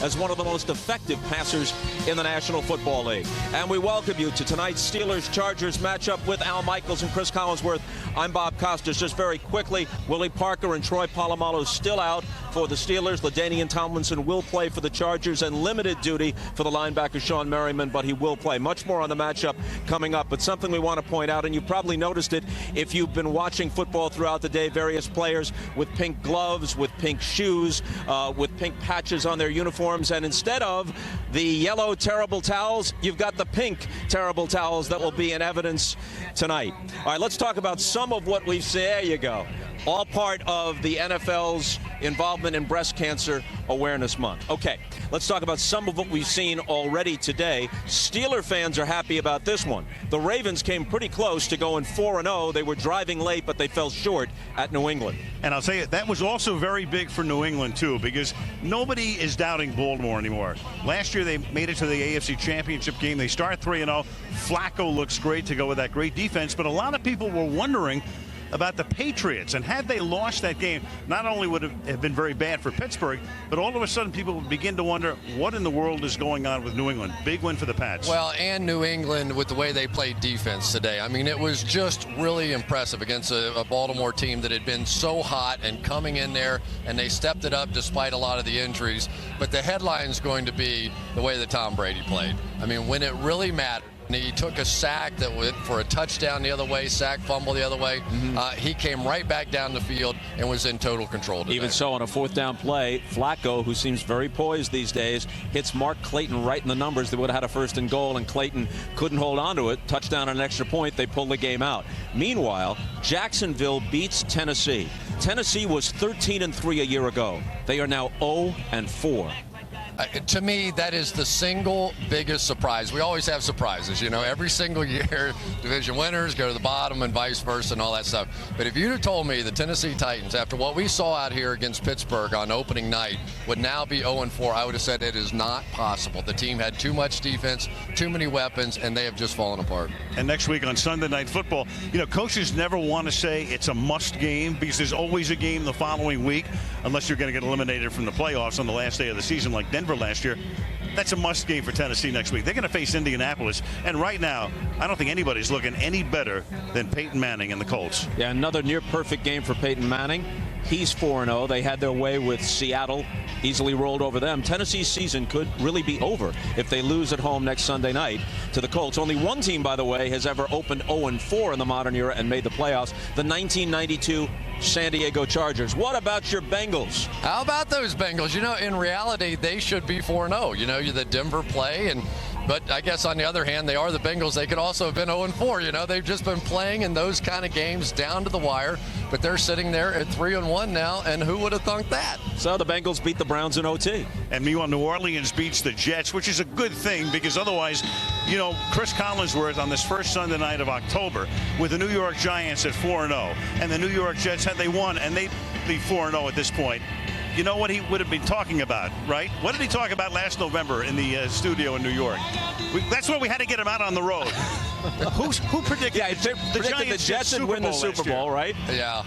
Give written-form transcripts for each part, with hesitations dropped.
as one of the most effective passers in the National Football League. And we welcome you to tonight's Steelers-Chargers matchup with Al Michaels and Chris Collinsworth. I'm Bob Costas. Just very quickly, Willie Parker and Troy Polamalu still out for the Steelers. LaDainian Tomlinson will play for the Chargers, and limited duty for the linebacker Sean Merriman, but he will play. Much more on the matchup coming up, but something we want to point out, and you probably noticed it if you've been watching football throughout the day, various players with pink gloves, with pink shoes, with pink patches on their uniforms. And instead of the yellow terrible towels, you've got the pink terrible towels that will be in evidence tonight. All right, let's talk about some of what we've seen. There you go. All part of the NFL's involvement in Breast Cancer Awareness Month. Okay, let's talk about some of what we've seen already today. Steeler fans are happy about this one. The Ravens came pretty close to going 4-0. They were driving late, but they fell short at New England. And I'll tell you, that was also very big for New England, too, because nobody is doubting Baltimore anymore. Last year, they made it to the AFC Championship game. They start 3-0. Flacco looks great to go with that great defense, but a lot of people were wondering about the Patriots, and had they lost that game, not only would it have been very bad for Pittsburgh, but all of a sudden people would begin to wonder what in the world is going on with New England. Big win for the Pats. Well, and New England with the way they played defense today. I mean, it was just really impressive against a Baltimore team that had been so hot and coming in there, and they stepped it up despite a lot of the injuries. But the headline's going to be the way that Tom Brady played. I mean, when it really mattered. He took a sack that went for a touchdown the other way, sack fumble the other way. He came right back down the field and was in total control today. Even so, on a fourth down play, Flacco, who seems very poised these days, hits Mark Clayton right in the numbers. They would have had a first and goal, and Clayton couldn't hold on to it. Touchdown on an extra point. They pulled the game out. Meanwhile, Jacksonville beats Tennessee. Tennessee was 13-3 a year ago. They are now 0-4. To me, that is the single biggest surprise. We always have surprises, you know, every single year. Division winners go to the bottom and vice versa and all that stuff. But if you'd have told me the Tennessee Titans, after what we saw out here against Pittsburgh on opening night, would now be 0-4, I would have said it is not possible. The team had too much defense, too many weapons, and they have just fallen apart. And next week on Sunday Night Football, you know, coaches never want to say it's a must game because there's always a game the following week, unless you're going to get eliminated from the playoffs on the last day of the season like Denver last year. That's a must game for Tennessee next week. They're going to face Indianapolis, and right now I don't think anybody's looking any better than Peyton Manning and the Colts. Yeah, another near perfect game for Peyton Manning. He's 4-0. They had their way with Seattle, easily rolled over them. Tennessee's season could really be over if they lose at home next Sunday night to the Colts. Only one team, by the way, has ever opened 0-4 in the modern era and made the playoffs, the 1992 San Diego Chargers. What about your Bengals? How about those Bengals? You know, in reality, they should be 4-0. You know, you're the Denver play, but I guess on the other hand, they are the Bengals. They could also have been 0-4. You know, they've just been playing in those kind of games down to the wire, but they're sitting there at 3-1 now, and who would have thunk that? So the Bengals beat the Browns in OT. And meanwhile, New Orleans beats the Jets, which is a good thing because otherwise, you know, Chris Collinsworth on this first Sunday night of October with the New York Giants at 4-0, and the New York Jets, had they won, and they'd be 4-0 at this point. You know what he would have been talking about, right? What did he talk about last November in the studio in New York? That's why we had to get him out on the road. Who predicted? Yeah, predicted the Jets would win the Super Bowl, right? Yeah.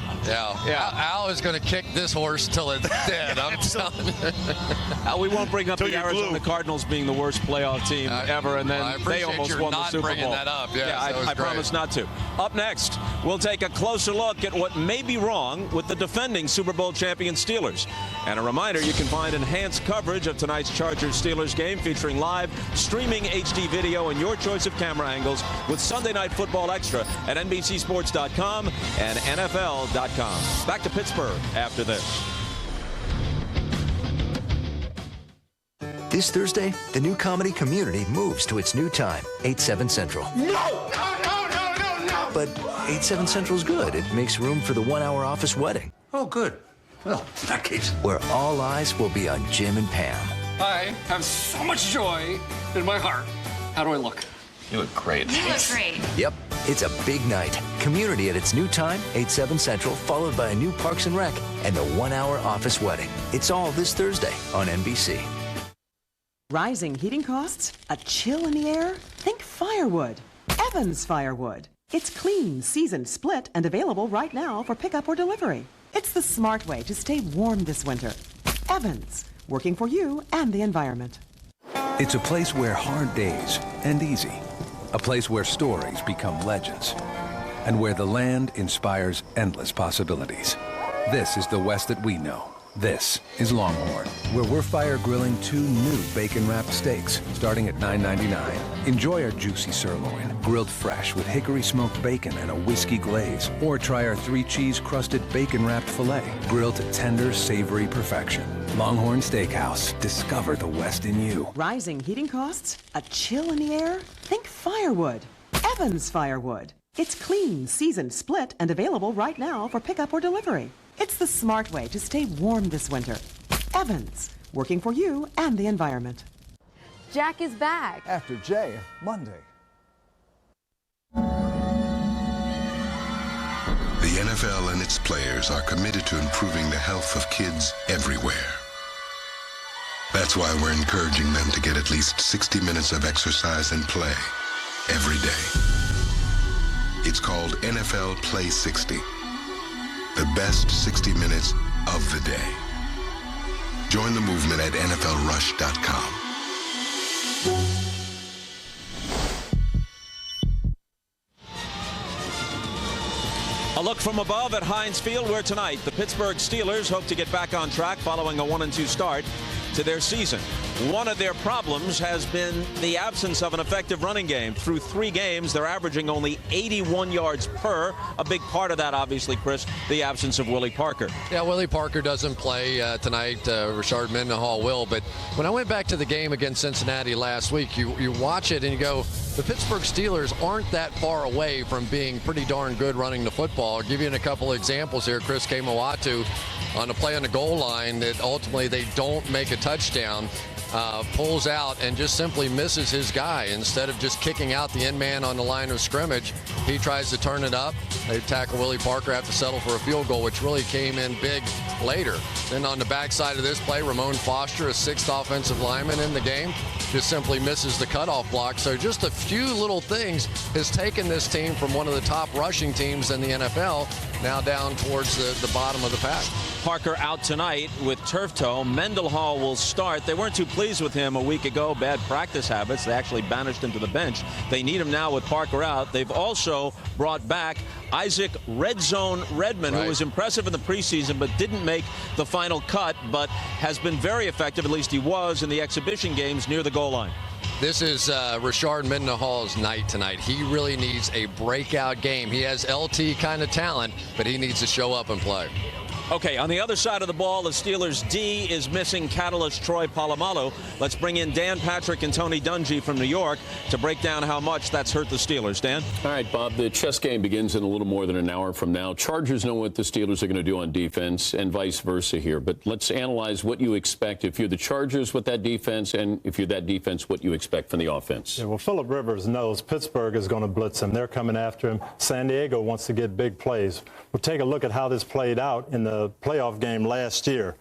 Al is going to kick this horse till it's dead. I'm telling you. We won't bring up the Arizona Cardinals being the worst playoff team ever, and then they almost won the Super Bowl. Bringing that up. I promise not to. Up next, we'll take a closer look at what may be wrong with the defending Super Bowl champion Steelers. And a reminder, you can find enhanced coverage of tonight's Chargers-Steelers game featuring live streaming HD video and your choice of camera angles with Sunday Night Football Extra at NBCSports.com and NFL.com. Back to Pittsburgh after this. This Thursday, the new comedy Community moves to its new time, 8/7 Central. No! But 8/7 Central's good. It makes room for the one-hour office wedding. Oh, good. Well, in that case. Where all eyes will be on Jim and Pam. I have so much joy in my heart. How do I look? You look great. You look great. Yep, it's a big night. Community at its new time, 8/7 Central, followed by a new Parks and Rec and the one-hour office wedding. It's all this Thursday on NBC. Rising heating costs? A chill in the air? Think firewood. Evans Firewood. It's clean, seasoned, split, and available right now for pickup or delivery. It's the smart way to stay warm this winter. Evans. working for you and the environment. It's a place where hard days end easy. A place where stories become legends. And where the land inspires endless possibilities. This is the West that we know. This is Longhorn, where we're fire grilling 2 new bacon-wrapped steaks starting at $9.99. Enjoy our juicy sirloin, grilled fresh with hickory-smoked bacon and a whiskey glaze. Or try our 3-cheese-crusted bacon-wrapped filet, grilled to tender, savory perfection. Longhorn Steakhouse. Discover the West in you. Rising heating costs? A chill in the air? Think firewood. Evans Firewood. It's clean, seasoned, split, and available right now for pickup or delivery. It's the smart way to stay warm this winter. Evans, working for you and the environment. Jack is back. After Jay, Monday. The NFL and its players are committed to improving the health of kids everywhere. That's why we're encouraging them to get at least 60 minutes of exercise and play every day. It's called NFL Play 60. The best 60 minutes of the day. Join the movement at NFLRush.com. A look from above at Heinz Field, where tonight the Pittsburgh Steelers hope to get back on track following a 1-2 start to their season. One of their problems has been the absence of an effective running game. Through 3 games, they're averaging only 81 yards per. A big part of that, obviously, Chris, the absence of Willie Parker. Yeah, Willie Parker doesn't play tonight. Richard Mendenhall will. But when I went back to the game against Cincinnati last week, you watch it and you go, the Pittsburgh Steelers aren't that far away from being pretty darn good running the football. I'll give you a couple examples here. Chris Kamawatu on a play on the goal line that ultimately they don't make a touchdown. Pulls out and just simply misses his guy. Instead of just kicking out the end man on the line of scrimmage, he tries to turn it up. They tackle Willie Parker, have to settle for a field goal, which really came in big later. Then on the backside of this play, Ramon Foster, a 6th offensive lineman in the game, just simply misses the cutoff block. So just a few little things has taken this team from one of the top rushing teams in the NFL now down towards the bottom of the pack. Parker out tonight with turf toe. Mendenhall will start. They weren't too pleased with him a week ago. Bad practice habits. They actually banished him to the bench. They need him now with Parker out. They've also brought back Isaac Red Zone Redmond, who was impressive in the preseason but didn't make the final cut, but has been very effective, at least he was, in the exhibition games near the goal line. This is Richard Mendenhall's night tonight. He really needs a breakout game. He has LT kind of talent, but he needs to show up and play. Okay, on the other side of the ball, the Steelers' D is missing catalyst Troy Polamalu. Let's bring in Dan Patrick and Tony Dungy from New York to break down how much that's hurt the Steelers. Dan? All right, Bob, the chess game begins in a little more than an hour from now. Chargers know what the Steelers are going to do on defense and vice versa here. But let's analyze what you expect if you're the Chargers with that defense, and if you're that defense, what you expect from the offense. Yeah, well, Phillip Rivers knows Pittsburgh is going to blitz him. They're coming after him. San Diego wants to get big plays. We'll take a look at how this played out in the playoff game last year.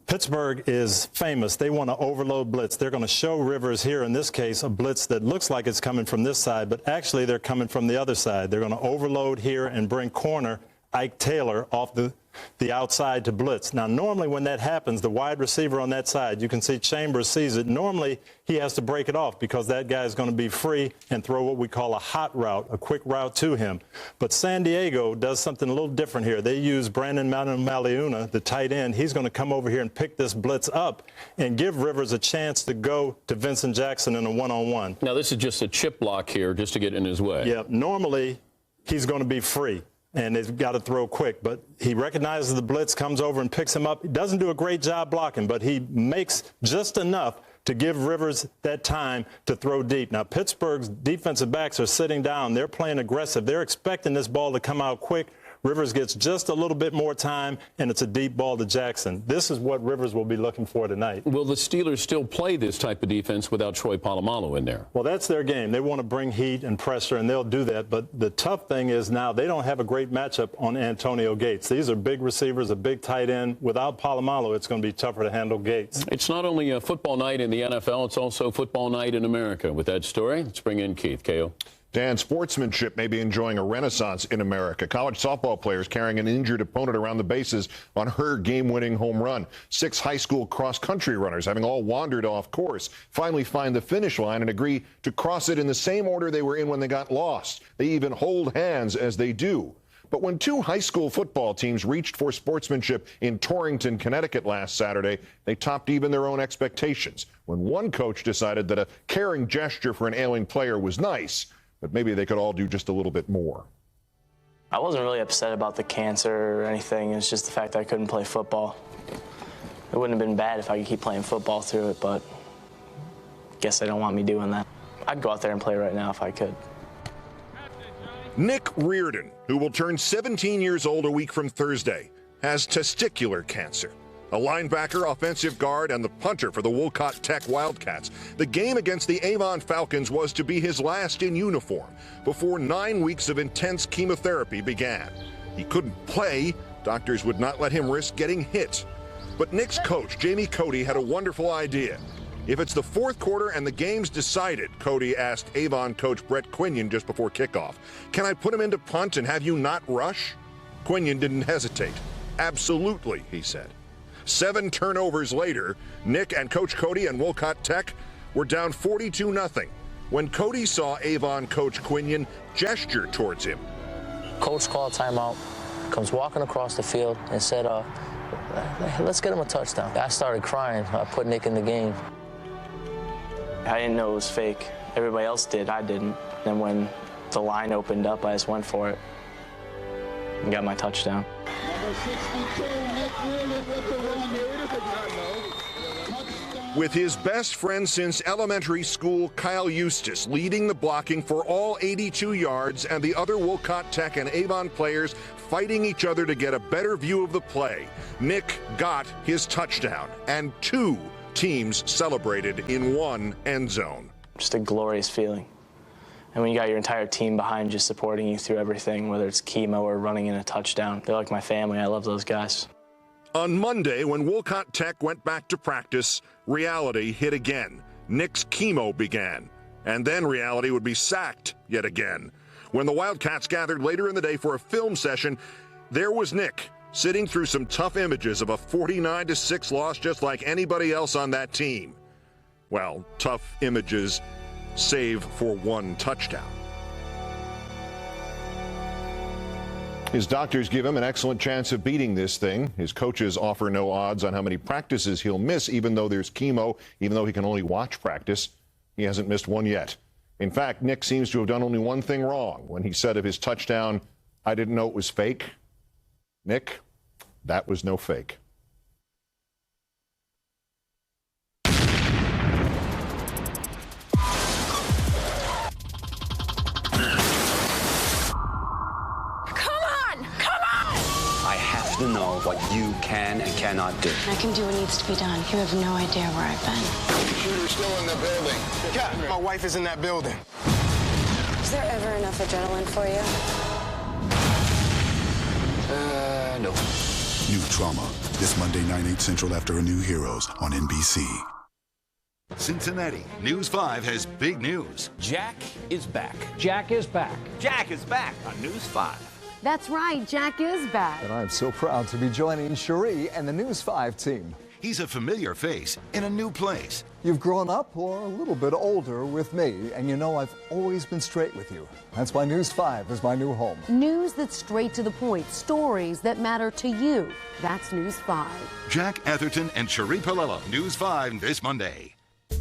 Pittsburgh is famous. They want to overload blitz. They're going to show Rivers here, in this case, a blitz that looks like it's coming from this side, but actually they're coming from the other side. They're going to overload here and bring corner Ike Taylor off the outside to blitz. Now, normally when that happens, the wide receiver on that side, you can see Chambers sees it. Normally, he has to break it off because that guy is going to be free and throw what we call a hot route, a quick route to him. But San Diego does something a little different here. They use Brandon Maliuna, the tight end. He's going to come over here and pick this blitz up and give Rivers a chance to go to Vincent Jackson in a one-on-one. Now, this is just a chip block here just to get in his way. Yeah, normally he's going to be free. And they've got to throw quick. But he recognizes the blitz, comes over and picks him up. He doesn't do a great job blocking, but he makes just enough to give Rivers that time to throw deep. Now, Pittsburgh's defensive backs are sitting down. They're playing aggressive. They're expecting this ball to come out quick. Rivers gets just a little bit more time, and it's a deep ball to Jackson. This is what Rivers will be looking for tonight. Will the Steelers still play this type of defense without Troy Polamalu in there? Well, that's their game. They want to bring heat and pressure, and they'll do that. But the tough thing is now they don't have a great matchup on Antonio Gates. These are big receivers, a big tight end. Without Polamalu, it's going to be tougher to handle Gates. It's not only a football night in the NFL, it's also football night in America. With that story, let's bring in Keith. KO. Dan, sportsmanship may be enjoying a renaissance in America. College softball players carrying an injured opponent around the bases on her game-winning home run. 6 high school cross-country runners, having all wandered off course, finally find the finish line and agree to cross it in the same order they were in when they got lost. They even hold hands as they do. But when 2 high school football teams reached for sportsmanship in Torrington, Connecticut last Saturday, they topped even their own expectations. When one coach decided that a caring gesture for an ailing player was nice, but maybe they could all do just a little bit more. I wasn't really upset about the cancer or anything. It's just the fact that I couldn't play football. It wouldn't have been bad if I could keep playing football through it, but I guess they don't want me doing that. I'd go out there and play right now if I could. Nick Reardon, who will turn 17 years old a week from Thursday, has testicular cancer. A linebacker, offensive guard, and the punter for the Wolcott Tech Wildcats. The game against the Avon Falcons was to be his last in uniform before 9 weeks of intense chemotherapy began. He couldn't play. Doctors would not let him risk getting hit. But Nick's coach, Jamie Cody, had a wonderful idea. If it's the 4th quarter and the game's decided, Cody asked Avon coach Brett Quinion just before kickoff, can I put him into punt and have you not rush? Quinion didn't hesitate. Absolutely, he said. 7 turnovers later, Nick and Coach Cody and Wolcott Tech were down 42-0 when Cody saw Avon coach Quinion gesture towards him. Coach called timeout, comes walking across the field and said, let's get him a touchdown. I started crying. I put Nick in the game. I didn't know it was fake. Everybody else did. I didn't. And when the line opened up, I just went for it and got my touchdown. With his best friend since elementary school, Kyle Eustace, leading the blocking for all 82 yards, and the other Wolcott Tech and Avon players fighting each other to get a better view of the play, Nick got his touchdown, and 2 teams celebrated in one end zone. Just a glorious feeling. And when you got your entire team behind you supporting you through everything, whether it's chemo or running in a touchdown, they're like my family. I love those guys. On Monday, when Wolcott Tech went back to practice, reality hit again. Nick's chemo began. And then reality would be sacked yet again. When the Wildcats gathered later in the day for a film session, there was Nick, sitting through some tough images of a 49-6 loss just like anybody else on that team. Well, tough images, save for 1 touchdown. His doctors give him an excellent chance of beating this thing. His coaches offer no odds on how many practices he'll miss, even though there's chemo, even though he can only watch practice. He hasn't missed one yet. In fact, Nick seems to have done only one thing wrong when he said of his touchdown, I didn't know it was fake. Nick, that was no fake. To know what you can and cannot do. I can do what needs to be done. You have no idea where I've been. Shooter's still in the building. Yeah, my wife is in that building. Is there ever enough adrenaline for you? No. New Trauma, this Monday, 9/8 Central after A New Heroes on NBC. Cincinnati, News 5 has big news. Jack is back. Jack is back. Jack is back on News 5. That's right, Jack is back. And I'm so proud to be joining Cherie and the News 5 team. He's a familiar face in a new place. You've grown up or a little bit older with me, and you know I've always been straight with you. That's why News 5 is my new home. News that's straight to the point, stories that matter to you. That's News 5. Jack Atherton and Cherie Palella, News 5 this Monday.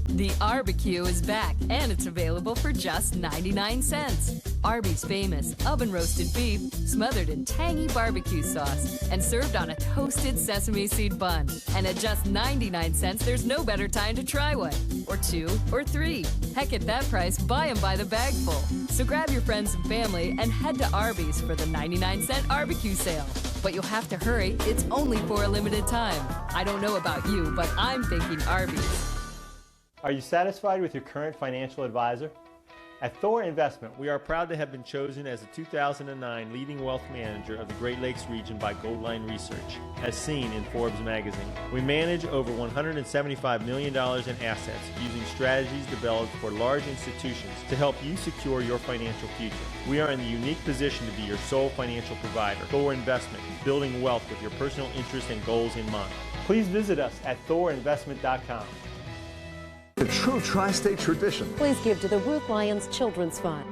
The Barbecue is back, and it's available for just 99 cents. Arby's famous oven-roasted beef, smothered in tangy barbecue sauce, and served on a toasted sesame seed bun. And at just 99 cents, there's no better time to try one, or 2, or 3. Heck, at that price, buy them by the bagful. So grab your friends and family and head to Arby's for the 99-cent barbecue sale. But you'll have to hurry. It's only for a limited time. I don't know about you, but I'm thinking Arby's. Are you satisfied with your current financial advisor? At Thor Investment, we are proud to have been chosen as the 2009 leading wealth manager of the Great Lakes region by Goldline Research, as seen in Forbes magazine. We manage over $175 million in assets using strategies developed for large institutions to help you secure your financial future. We are in the unique position to be your sole financial provider. Thor Investment, building wealth with your personal interests and goals in mind. Please visit us at thorinvestment.com. A true tri-state tradition. Please give to the Ruth Lyons Children's Fund.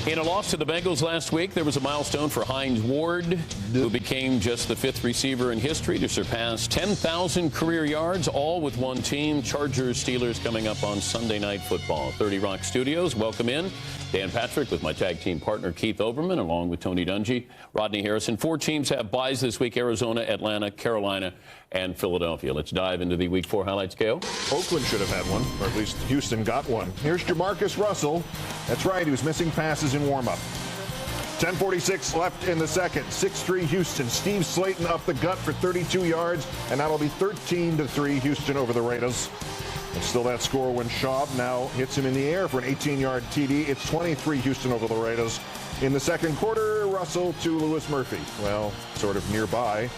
In a loss to the Bengals last week, there was a milestone for Hines Ward, who became just the 5th receiver in history to surpass 10,000 career yards, all with one team. Chargers-Steelers coming up on Sunday Night Football. 30 Rock Studios, welcome in. Dan Patrick with my tag team partner Keith Oberman, along with Tony Dungy, Rodney Harrison. 4 teams have byes this week: Arizona, Atlanta, Carolina, and Philadelphia. Let's dive into the Week 4 highlights, Kale. Oakland should have had one, or at least Houston got one. Here's Jamarcus Russell. That's right, he was missing passes in warm-up. 10:46 left in the second. 6-3 Houston. Steve Slayton up the gut for 32 yards, and that'll be 13-3 Houston over the Raiders. And still that score when Schaub now hits him in the air for an 18-yard TD. It's 23 Houston over the Raiders. In the second quarter, Russell to Lewis Murphy. Well, sort of nearby.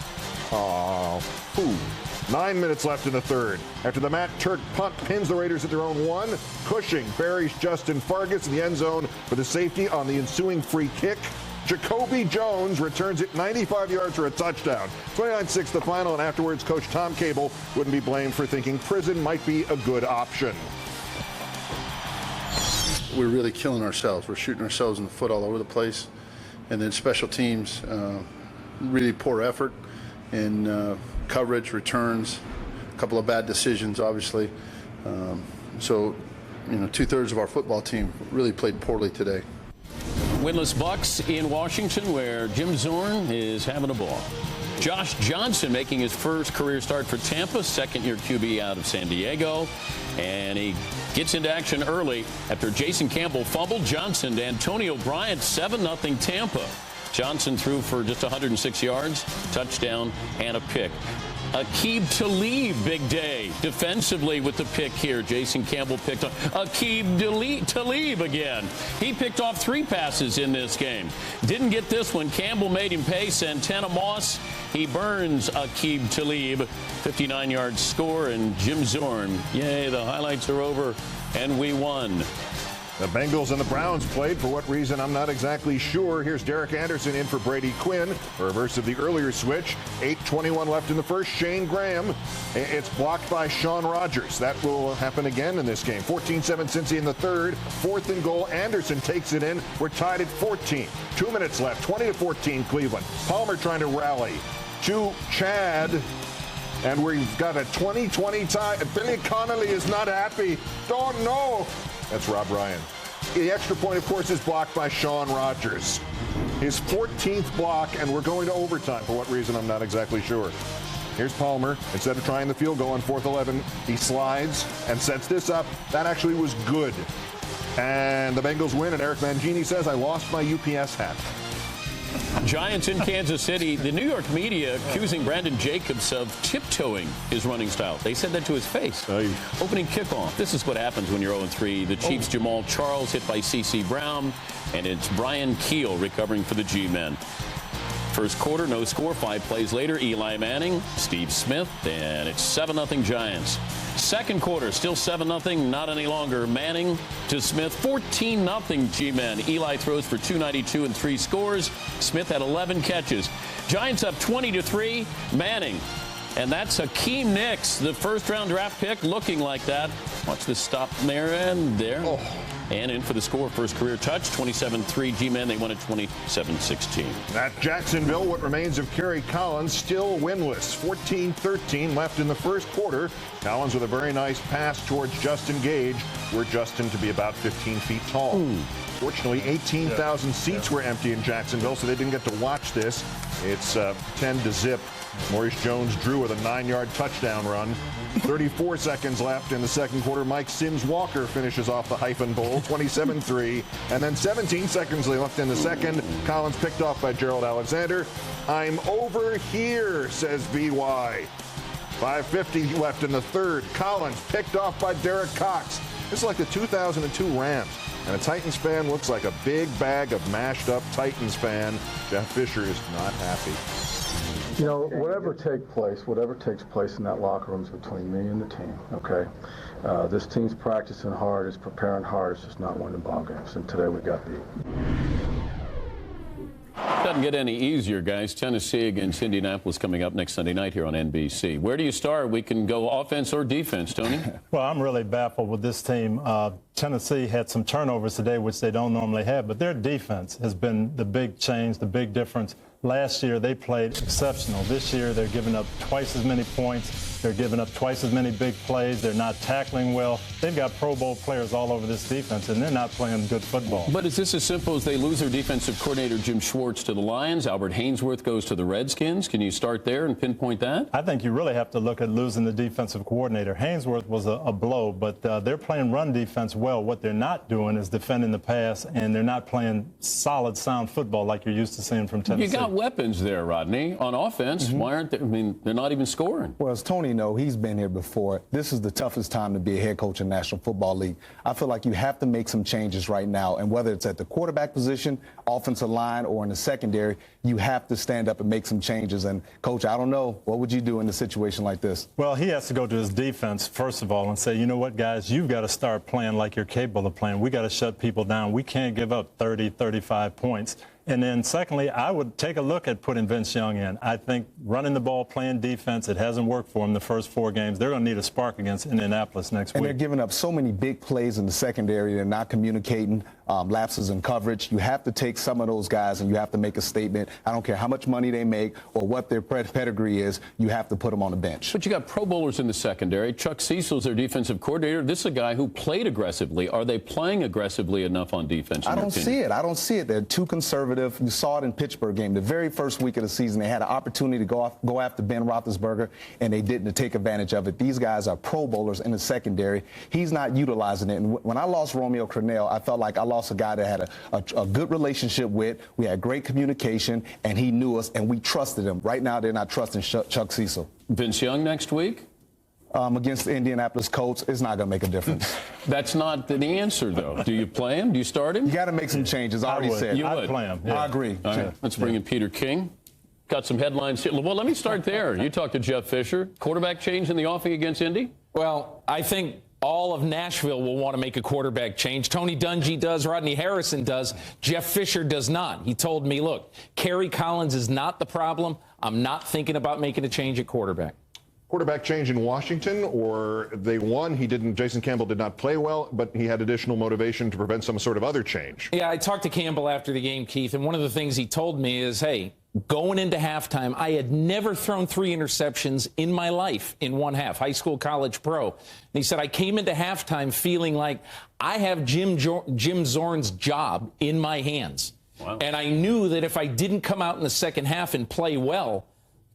9 minutes left in the third. After the Matt Turk punt pins the Raiders at their own 1, Cushing buries Justin Fargas in the end zone for the safety on the ensuing free kick. Jacoby Jones returns it 95 yards for a touchdown. 29-6 the final, and afterwards Coach Tom Cable wouldn't be blamed for thinking prison might be a good option. We're really killing ourselves. We're shooting ourselves in the foot all over the place. And then special teams, really poor effort in coverage, returns, a couple of bad decisions, obviously. So, 2/3 of our football team really played poorly today. Winless Bucks in Washington, where Jim Zorn is having a ball. Josh Johnson making his first career start for Tampa, second-year QB out of San Diego. And he gets into action early after Jason Campbell fumbled. Johnson to Antonio Bryant, 7-0 Tampa. Johnson threw for just 106 yards, touchdown, and a pick. Aqib Talib, big day defensively with the pick here. Jason Campbell picked off Aqib Talib again. He picked off 3 passes in this game. Didn't get this one. Campbell made him pay. Santana Moss, he burns Aqib Talib. 59-yard score, and Jim Zorn, yay, the highlights are over, and we won. The Bengals and the Browns played. For what reason, I'm not exactly sure. Here's Derek Anderson in for Brady Quinn. A reverse of the earlier switch. 8:21 left in the first. Shane Graham. It's blocked by Sean Rogers. That will happen again in this game. 14-7 Cincy in the third. 4th and goal. Anderson takes it in. We're tied at 14. 2 minutes left. 20-14 Cleveland. Palmer trying to rally to Chad. And we've got a 20-20 tie. Billy Connolly is not happy. Don't know. That's Rob Ryan. The extra point, of course, is blocked by Sean Rogers. His 14th block, and we're going to overtime. For what reason, I'm not exactly sure. Here's Palmer. Instead of trying the field goal on 4th 11, he slides and sets this up. That actually was good. And the Bengals win, and Eric Mangini says, I lost my UPS hat. Giants in Kansas City. The New York media accusing Brandon Jacobs of tiptoeing his running style. They said that to his face. Opening kickoff. This is what happens when you're 0-3. The Chiefs' Jamal Charles hit by C.C. Brown, and it's Brian Keel recovering for the G-men. First quarter, no score. 5 plays later, Eli Manning, Steve Smith, and it's 7-0 Giants. Second quarter, still 7-0, not any longer. Manning to Smith, 14-0 G-men. Eli throws for 292 and 3 scores. Smith had 11 catches. Giants up 20-3. Manning. And that's Hakeem Nicks, the first-round draft pick, looking like that. Watch this stop there and there. And in for the score, first career touch, 27-3 G-men. They won at 27-16. At Jacksonville, what remains of Kerry Collins still winless. 14-13 left in the first quarter. Collins with a very nice pass towards Justin Gage, where Justin to be about 15 feet tall. Fortunately, 18,000 seats were empty in Jacksonville, so they didn't get to watch this. It's 10-0. Maurice Jones-Drew with a 9-yard touchdown run. 34 seconds left in the second quarter. Mike Sims-Walker finishes off the hyphen bowl, 27-3. And then 17 seconds left in the second. Collins picked off by Gerald Alexander. I'm over here, says BY. 5:50 left in the third. Collins picked off by Derek Cox. This is like the 2002 Rams. And a Titans fan looks like a big bag of mashed up Titans fan. Jeff Fisher is not happy. You know, whatever takes place in that locker room is between me and the team, okay? This team's practicing hard, it's preparing hard, it's just not winning ball games. And today we got beat. Doesn't get any easier, guys. Tennessee against Indianapolis coming up next Sunday night here on NBC. Where do you start? We can go offense or defense, Tony. Well, I'm really baffled with this team. Tennessee had some turnovers today, which they don't normally have, but their defense has been the big change, the big difference. Last year, they played exceptional. This year, they're giving up twice as many points. They're giving up twice as many big plays. They're not tackling well. They've got Pro Bowl players all over this defense, and they're not playing good football. But is this as simple as they lose their defensive coordinator, Jim Schwartz, to the Lions? Albert Hainsworth goes to the Redskins. Can you start there and pinpoint that? I think you really have to look at losing the defensive coordinator. Hainsworth was a blow, but they're playing run defense well. What they're not doing is defending the pass, and they're not playing solid, sound football like you're used to seeing from Tennessee. You got weapons there, Rodney, on offense. Why aren't they? I mean, they're not even scoring. Well, as Tony knows, he's been here before. This is the toughest time to be a head coach in the National Football League. I feel like you have to make some changes right now, and whether it's at the quarterback position, offensive line, or in the secondary, you have to stand up and make some changes. And, Coach, I don't know, what would you do in a situation like this? Well, he has to go to his defense, first of all, and say, you know what, guys, you've got to start playing like you're capable of playing. We got to shut people down. We can't give up 30, 35 points. And then, secondly, I would take a look at putting Vince Young in. I think running the ball, playing defense, it hasn't worked for him the first 4 games. They're going to need a spark against Indianapolis next week. And they're giving up so many big plays in the secondary. They're not communicating, lapses in coverage. You have to take some of those guys and you have to make a statement. I don't care how much money they make or what their pedigree is. You have to put them on the bench. But you got Pro Bowlers in the secondary. Chuck Cecil's their defensive coordinator. This is a guy who played aggressively. Are they playing aggressively enough on defense? I don't see it. I don't see it. They're too conservative. You saw it in Pittsburgh game. The very first week of the season, they had an opportunity to go after Ben Roethlisberger, and they didn't take advantage of it. These guys are Pro Bowlers in the secondary. He's not utilizing it. And when I lost Romeo Crennel, I felt like I lost a guy that had a good relationship with. We had great communication, and he knew us, and we trusted him. Right now, they're not trusting Chuck Cecil. Vince Young next week? Against the Indianapolis Colts, it's not going to make a difference. That's not the answer, though. Do you play him? Do you start him? You got to make some changes. I already said. I'd play him. Yeah. I agree. All right. Let's bring in Peter King. Got some headlines here. Well, let me start there. You talked to Jeff Fisher. Quarterback change in the offing against Indy? Well, I think all of Nashville will want to make a quarterback change. Tony Dungy does. Rodney Harrison does. Jeff Fisher does not. He told me, look, Kerry Collins is not the problem. I'm not thinking about making a change at quarterback. Quarterback change in Washington, or they won. Jason Campbell did not play well, but he had additional motivation to prevent some sort of other change. Yeah, I talked to Campbell after the game, Keith, and one of the things he told me is, hey, going into halftime, I had never thrown 3 interceptions in my life in one half, high school, college, pro. And he said, I came into halftime feeling like I have Jim Zornes' job in my hands. Wow. And I knew that if I didn't come out in the second half and play well,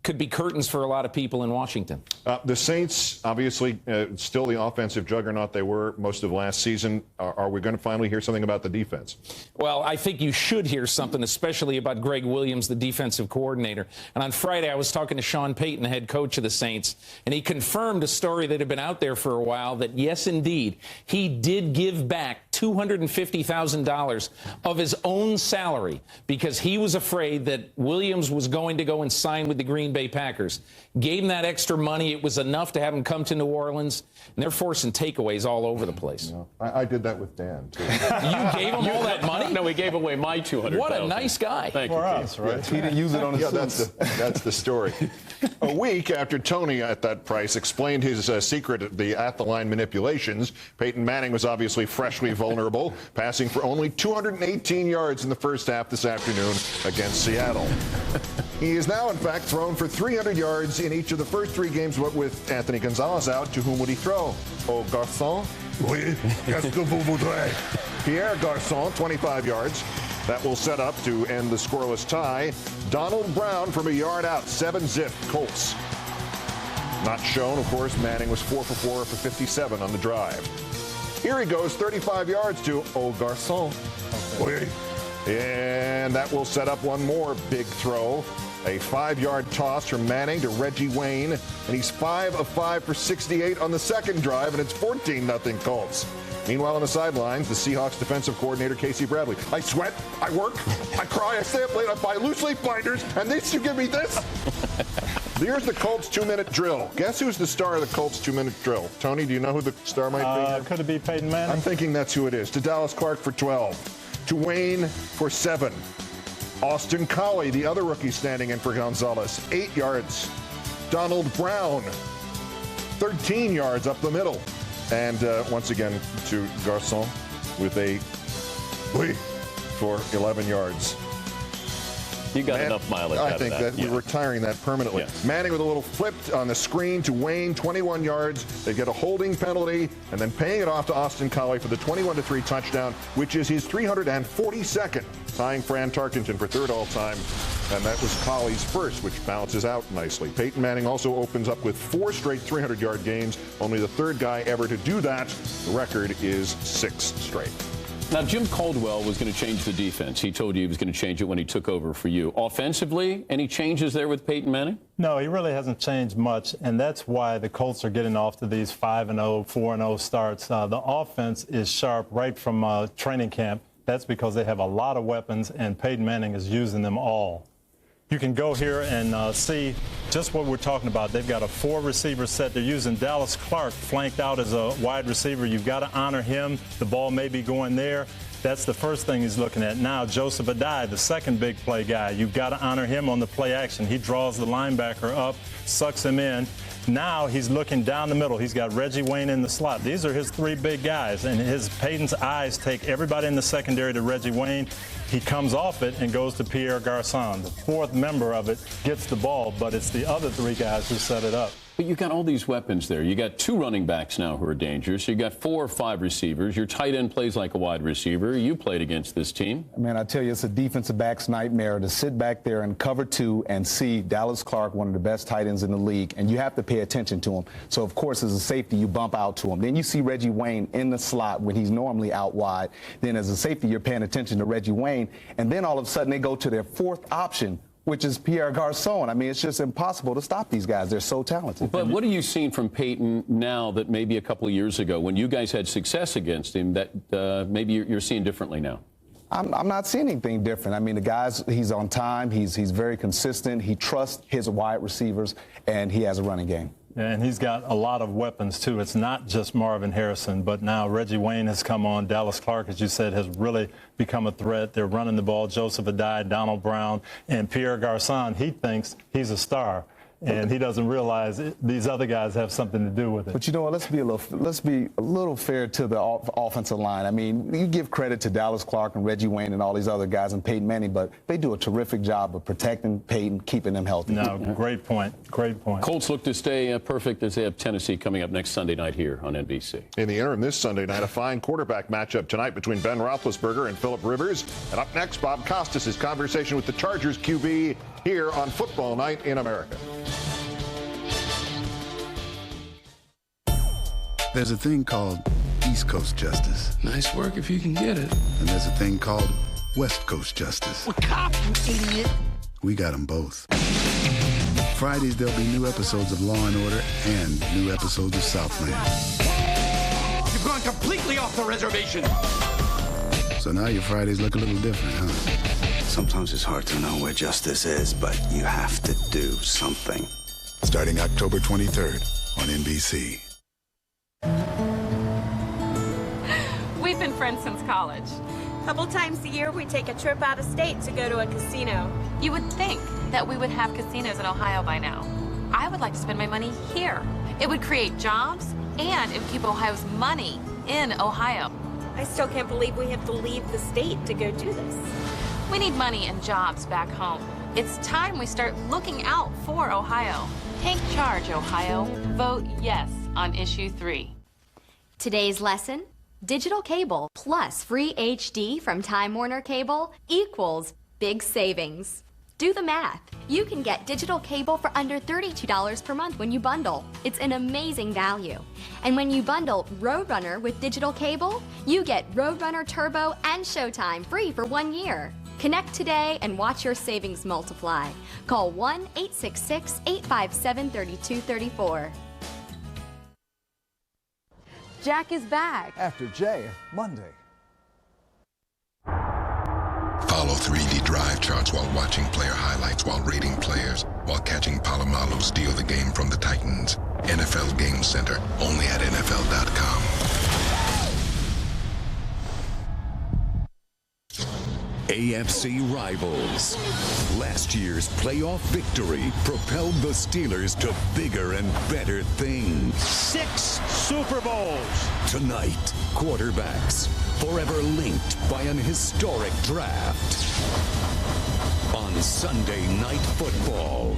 could be curtains for a lot of people in Washington. The Saints, obviously, still the offensive juggernaut they were most of last season. Are we going to finally hear something about the defense? Well, I think you should hear something, especially about Greg Williams, the defensive coordinator. And on Friday, I was talking to Sean Payton, the head coach of the Saints, and he confirmed a story that had been out there for a while that, yes, indeed, he did give back $250,000 of his own salary because he was afraid that Williams was going to go and sign with the Green Bay Packers. Gave him that extra money. It was enough to have him come to New Orleans, and they're forcing takeaways all over the place. Yeah. I did that with Dan, too. You gave him all that money? No, he gave away my $200,000. What a nice guy. Thank you, us, right? He didn't use it on his that's the story. A week after Tony at that price explained his secret, the at-the-line manipulations, Peyton Manning was obviously freshly vulnerable, passing for only 218 yards in the first half this afternoon against Seattle. He is now, in fact, thrown for 300 yards in each of the first 3 games, but with Anthony Gonzalez out, to whom would he throw? Au garçon? Oui, qu'est-ce que vous voudrez? Pierre Garçon, 25 yards. That will set up, to end the scoreless tie, Donald Brown from a yard out, 7-zip, Colts. Not shown, of course, Manning was 4 for 4 for 57 on the drive. Here he goes, 35 yards to Au garçon. Oui. And that will set up one more big throw. A 5-yard toss from Manning to Reggie Wayne. And he's 5 of 5 for 68 on the second drive, and it's 14-0 Colts. Meanwhile, on the sidelines, the Seahawks defensive coordinator, Casey Bradley. I sweat, I work, I cry, I stay up late, I buy loose leaf binders, and this, you give me this? Here's the Colts 2-minute drill. Guess who's the star of the Colts 2-minute drill? Tony, do you know who the star might be? Could it be Peyton Manning? I'm thinking that's who it is. To Dallas Clark for 12. To Wayne for 7. Austin Collie, the other rookie standing in for Gonzalez, 8 yards. Donald Brown, 13 yards up the middle. And once again to Garcon with a for 11 yards. You got enough mileage out of that. I think that we're retiring that permanently. Yes. Manning with a little flip on the screen to Wayne, 21 yards. They get a holding penalty, and then paying it off to Austin Collie for the 21-3 touchdown, which is his 342nd, tying Fran Tarkenton for third all-time. And that was Collie's first, which balances out nicely. Peyton Manning also opens up with 4 straight 300-yard games, only the third guy ever to do that. The record is 6 straight. Now, Jim Caldwell was going to change the defense. He told you he was going to change it when he took over for you. Offensively, any changes there with Peyton Manning? No, he really hasn't changed much, and that's why the Colts are getting off to these 5-0, 4-0 starts. The offense is sharp right from training camp. That's because they have a lot of weapons, and Peyton Manning is using them all. You can go here and see just what we're talking about. They've got a 4-receiver set. They're using Dallas Clark flanked out as a wide receiver. You've got to honor him. The ball may be going there. That's the first thing he's looking at. Now, Joseph Adai, the second big play guy, you've got to honor him on the play action. He draws the linebacker up, sucks him in. Now he's looking down the middle. He's got Reggie Wayne in the slot. These are his 3 big guys, and Peyton's eyes take everybody in the secondary to Reggie Wayne. He comes off it and goes to Pierre Garcon. The 4th member of it gets the ball, but it's the other 3 guys who set it up. But you got all these weapons there. You got 2 running backs now who are dangerous. You got 4 or 5 receivers. Your tight end plays like a wide receiver. You played against this team. Man, I tell you, it's a defensive back's nightmare to sit back there and cover 2 and see Dallas Clark, one of the best tight ends in the league, and you have to pay attention to him. So, of course, as a safety, you bump out to him. Then you see Reggie Wayne in the slot when he's normally out wide. Then as a safety, you're paying attention to Reggie Wayne. And then all of a sudden they go to their 4th option, which is Pierre Garcon. I mean, it's just impossible to stop these guys. They're so talented. But what are you seeing from Peyton now that maybe a couple of years ago, when you guys had success against him, that maybe you're seeing differently now? I'm not seeing anything different. I mean, the guy's, he's on time. He's very consistent. He trusts his wide receivers, and he has a running game. And he's got a lot of weapons, too. It's not just Marvin Harrison, but now Reggie Wayne has come on. Dallas Clark, as you said, has really become a threat. They're running the ball. Joseph Adai, Donald Brown, and Pierre Garcon. He thinks he's a star, and he doesn't realize these other guys have something to do with it. But you know what? Let's be a little fair to the offensive line. I mean, you give credit to Dallas Clark and Reggie Wayne and all these other guys and Peyton Manning, but they do a terrific job of protecting Peyton, keeping them healthy. No, great point. Great point. Colts look to stay perfect as they have Tennessee coming up next Sunday night here on NBC. In the interim this Sunday night, a fine quarterback matchup tonight between Ben Roethlisberger and Phillip Rivers. And up next, Bob Costas' conversation with the Chargers QB here on Football Night in America. There's a thing called East Coast justice. Nice work if you can get it. And there's a thing called West Coast justice. We're cops, you idiot. We got them both. Fridays, there'll be new episodes of Law & Order and new episodes of Southland. You've gone completely off the reservation. So now your Fridays look a little different, huh? Sometimes it's hard to know where justice is, but you have to do something. Starting October 23rd on NBC. We've been friends since college. A couple times a year, we take a trip out of state to go to a casino. You would think that we would have casinos in Ohio by now. I would like to spend my money here. It would create jobs, and it would keep Ohio's money in Ohio. I still can't believe we have to leave the state to go do this. We need money and jobs back home. It's time we start looking out for Ohio. Take charge, Ohio. Vote yes on Issue 3. Today's lesson: digital cable plus free HD from Time Warner Cable equals big savings. Do the math. You can get digital cable for under $32 per month when you bundle. It's an amazing value. And when you bundle Roadrunner with digital cable, you get Roadrunner Turbo and Showtime free for 1 year. Connect today and watch your savings multiply. Call 1-866-857-3234. Jack is back. After Jay, Monday. Follow 3D drive charts while watching player highlights, while rating players, while catching Palomalu steal the game from the Titans. NFL Game Center, only at NFL.com. AFC rivals. Last year's playoff victory propelled the Steelers to bigger and better things. 6 Super Bowls. Tonight, quarterbacks forever linked by an historic draft. On Sunday Night Football.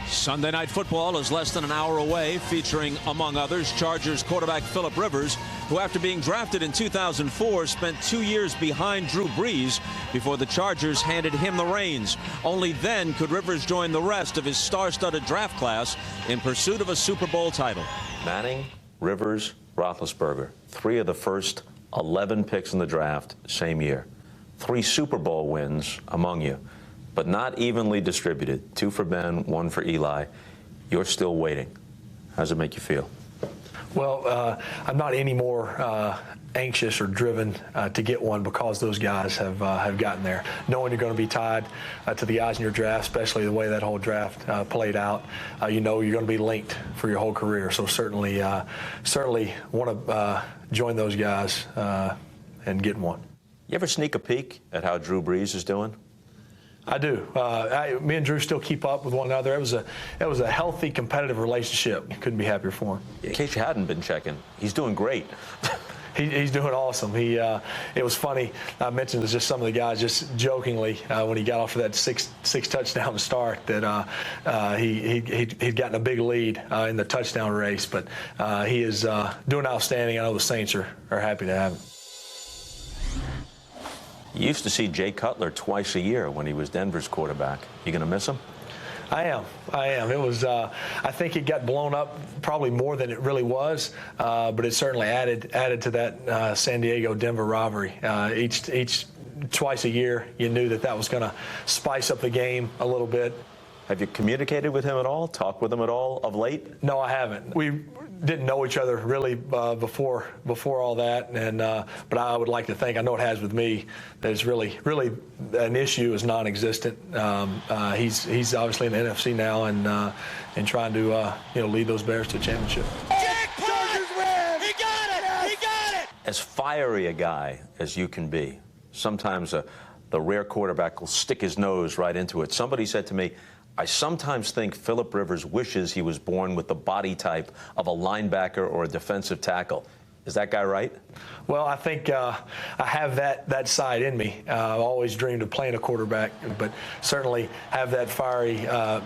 Sunday Night Football is less than an hour away, featuring, among others, Chargers quarterback Philip Rivers, who after being drafted in 2004 spent 2 years behind Drew Brees before the Chargers handed him the reins. Only then could Rivers join the rest of his star-studded draft class in pursuit of a Super Bowl title. Manning, Rivers, Roethlisberger, 3 of the first 11 picks in the draft, same year. 3 Super Bowl wins among you, but not evenly distributed. 2 for Ben, 1 for Eli. You're still waiting. How does it make you feel? Well, I'm not any more anxious or driven to get one because those guys have gotten there. Knowing you're going to be tied to the guys in your draft, especially the way that whole draft played out, you know you're going to be linked for your whole career. So certainly want to join those guys and get one. You ever sneak a peek at how Drew Brees is doing? I do. Me and Drew still keep up with one another. It was a healthy, competitive relationship. Couldn't be happier for him. In case you hadn't been checking, he's doing great. He's doing awesome. It was funny. I mentioned just some of the guys just jokingly when he got off of that six touchdown start that he'd gotten a big lead in the touchdown race. But he is doing outstanding. I know the Saints are happy to have him. You used to see Jay Cutler twice a year when he was Denver's quarterback. You going to miss him? I am. It was. I think it got blown up probably more than it really was, but it certainly added to that San Diego-Denver rivalry. Twice a year, you knew that was going to spice up the game a little bit. Have you communicated with him at all? Talked with him at all of late? No, I haven't. We didn't know each other really before all that, and but I would like to think, I know it has with me, that it's really an issue is non-existent. He's obviously in the NFC now and trying to lead those Bears to a championship. Chargers win! He got it! He got it! As fiery a guy as you can be, sometimes the rare quarterback will stick his nose right into it. Somebody said to me, I sometimes think Philip Rivers wishes he was born with the body type of a linebacker or a defensive tackle. Is that guy right? Well, I think I have that side in me. I've always dreamed of playing a quarterback, but certainly have that fiery,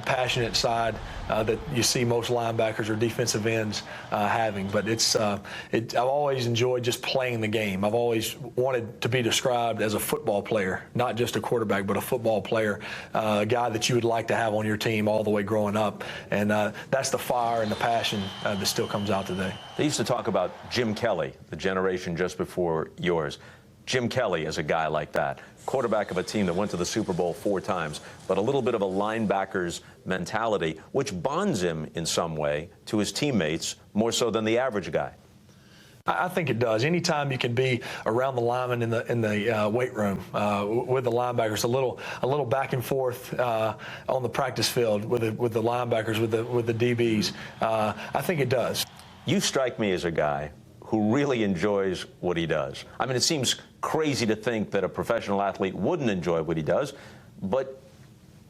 passionate side that you see most linebackers or defensive ends having. But I've always enjoyed just playing the game. I've always wanted to be described as a football player, not just a quarterback, but a football player, a guy that you would like to have on your team all the way growing up. And that's the fire and the passion that still comes out today. They used to talk about Jim Kelly, the generation just before yours. Jim Kelly is a guy like that, quarterback of a team that went to the Super Bowl 4 times, but a little bit of a linebacker's mentality, which bonds him in some way to his teammates more so than the average guy. I think it does. Anytime you can be around the lineman in the weight room with the linebackers, a little back and forth on the practice field with the linebackers, with the DBs, I think it does. You strike me as a guy who really enjoys what he does. I mean, it seems crazy to think that a professional athlete wouldn't enjoy what he does, but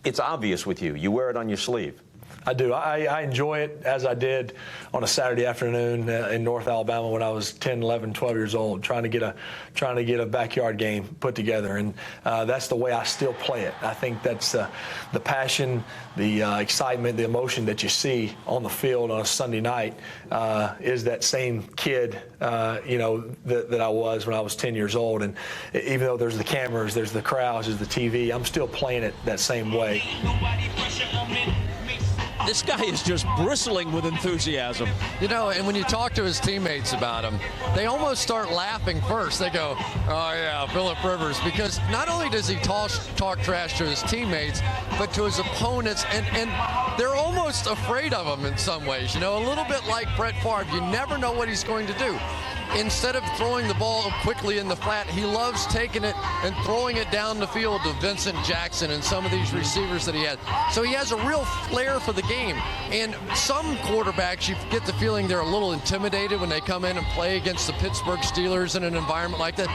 it's obvious with you. You wear it on your sleeve. I do. I enjoy it as I did on a Saturday afternoon in North Alabama when I was 10, 11, 12 years old, trying to get a backyard game put together. And that's the way I still play it. I think that's the passion, the excitement, the emotion that you see on the field on a Sunday night is that same kid, that I was when I was 10 years old. And even though there's the cameras, there's the crowds, there's the TV, I'm still playing it that same way. This guy is just bristling with enthusiasm. You know, and when you talk to his teammates about him, they almost start laughing first. They go, oh, yeah, Phillip Rivers, because not only does he talk trash to his teammates, but to his opponents, and they're almost afraid of him in some ways. You know, a little bit like Brett Favre. You never know what he's going to do. Instead of throwing the ball quickly in the flat, he loves taking it and throwing it down the field to Vincent Jackson and some of these receivers that he has. So he has a real flair for the game. And some quarterbacks, you get the feeling they're a little intimidated when they come in and play against the Pittsburgh Steelers in an environment like that.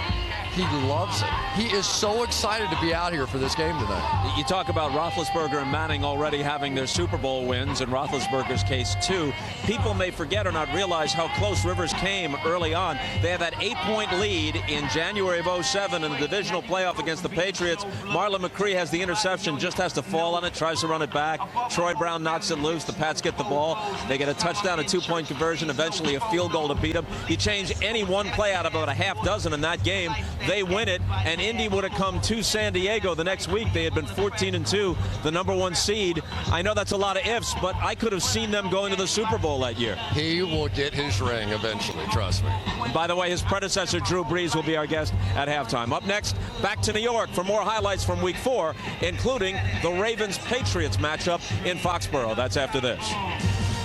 He loves it. He is so excited to be out here for this game tonight. You talk about Roethlisberger and Manning already having their Super Bowl wins, in Roethlisberger's case, too. People may forget or not realize how close Rivers came early on. They had that 8-point lead in January of 2007 in the divisional playoff against the Patriots. Marlon McCree has the interception, just has to fall on it, tries to run it back. Troy Brown knocks it loose. The Pats get the ball. They get a touchdown, a 2-point conversion, eventually a field goal to beat them. You change any one play out of about a half dozen in that game, they win it, and Indy would have come to San Diego the next week. They had been 14-2, the #1 seed. I know that's a lot of ifs, but I could have seen them going to the Super Bowl that year. He will get his ring eventually, trust me. By the way, his predecessor, Drew Brees, will be our guest at halftime. Up next, back to New York for more highlights from Week 4, including the Ravens-Patriots matchup in Foxborough. That's after this.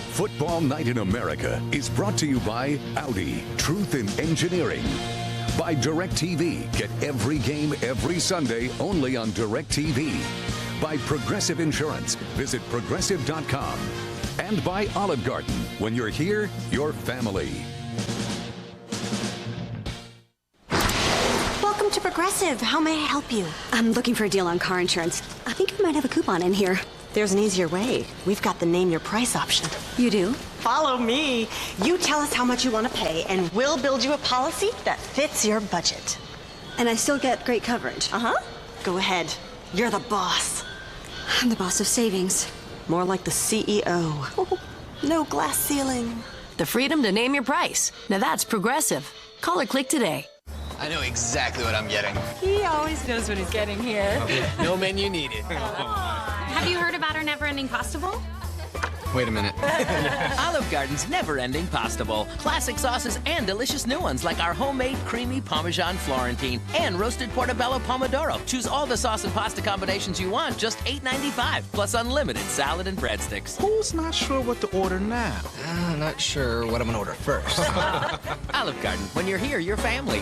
Football Night in America is brought to you by Audi, Truth in Engineering. By DirecTV, get every game every Sunday only on DirecTV. By Progressive Insurance, visit progressive.com. And by Olive Garden, when you're here, you're family. Welcome to Progressive. How may I help you? I'm looking for a deal on car insurance. I think we might have a coupon in here. There's an easier way. We've got the name your price option. You do? Follow me. You tell us how much you want to pay, and we'll build you a policy that fits your budget. And I still get great coverage. Uh-huh. Go ahead. You're the boss. I'm the boss of savings. More like the CEO. No glass ceiling. The freedom to name your price. Now that's Progressive. Call or click today. I know exactly what I'm getting. He always knows what he's getting here. No menu needed. Have you heard about our never-ending pasta bowl? Wait a minute. Olive Garden's never-ending pasta bowl. Classic sauces and delicious new ones like our homemade creamy Parmesan Florentine and roasted Portobello Pomodoro. Choose all the sauce and pasta combinations you want, just $8.95, plus unlimited salad and breadsticks. Who's not sure what to order now? Not sure what I'm gonna order first. Olive Garden, when you're here, you're family.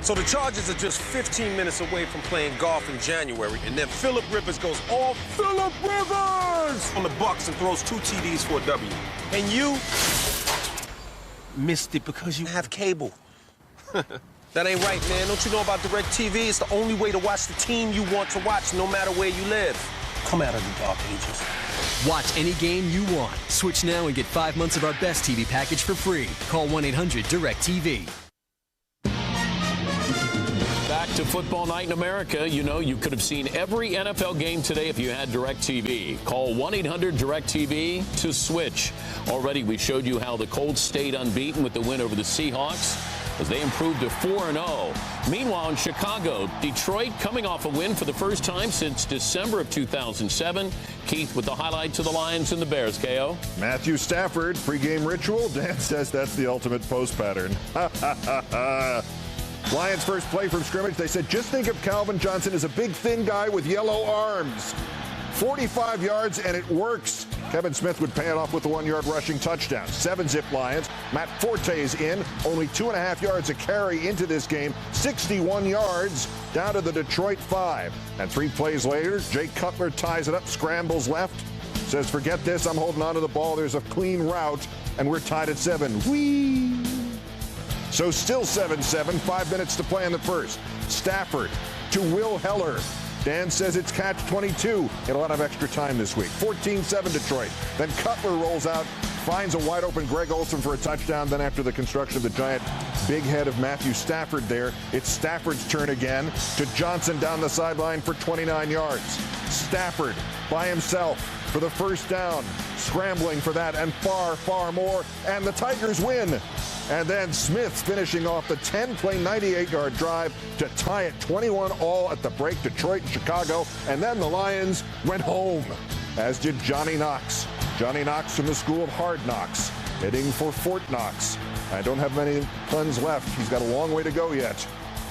So the Chargers are just 15 minutes away from playing golf in January, and then Phillip Rivers goes all Phillip Rivers on the Bucs and throws 2 TDs for a W. And you missed it because you have cable. That ain't right, man. Don't you know about DirecTV? It's the only way to watch the team you want to watch, no matter where you live. Come out of the dark ages. Watch any game you want. Switch now and get 5 months of our best TV package for free. Call 1-800-DIRECTV. Back to Football Night in America. You know, you could have seen every NFL game today if you had DirecTV. Call 1-800-DIRECTV to switch. Already, we showed you how the Colts stayed unbeaten with the win over the Seahawks as they improved to 4-0. Meanwhile, in Chicago, Detroit coming off a win for the first time since December of 2007. Keith with the highlights of the Lions and the Bears, KO. Matthew Stafford, pregame ritual. Dan says that's the ultimate post pattern. Lions first play from scrimmage. They said, just think of Calvin Johnson as a big, thin guy with yellow arms. 45 yards, and it works. Kevin Smith would pay it off with the 1-yard rushing touchdown. 7-zip Lions. Matt Forte's in. Only 2.5 yards a carry into this game. 61 yards down to the Detroit 5. And 3 plays later, Jake Cutler ties it up, scrambles left. Says, forget this, I'm holding on to the ball. There's a clean route, and we're tied at 7. Whee! So still 7-7, 5 minutes to play in the first. Stafford to Will Heller. Dan says it's catch-22. In a lot of extra time this week. 14-7 Detroit. Then Cutler rolls out, finds a wide-open Greg Olsen for a touchdown. Then after the construction of the giant big head of Matthew Stafford there, it's Stafford's turn again to Johnson down the sideline for 29 yards. Stafford by himself for the first down, scrambling for that and far, far more, and the Tigers win. And then Smith finishing off the 10-play, 98-yard drive to tie it 21-all at the break, Detroit and Chicago. And then the Lions went home, as did Johnny Knox. Johnny Knox from the School of Hard Knocks, heading for Fort Knox. I don't have many puns left. He's got a long way to go yet.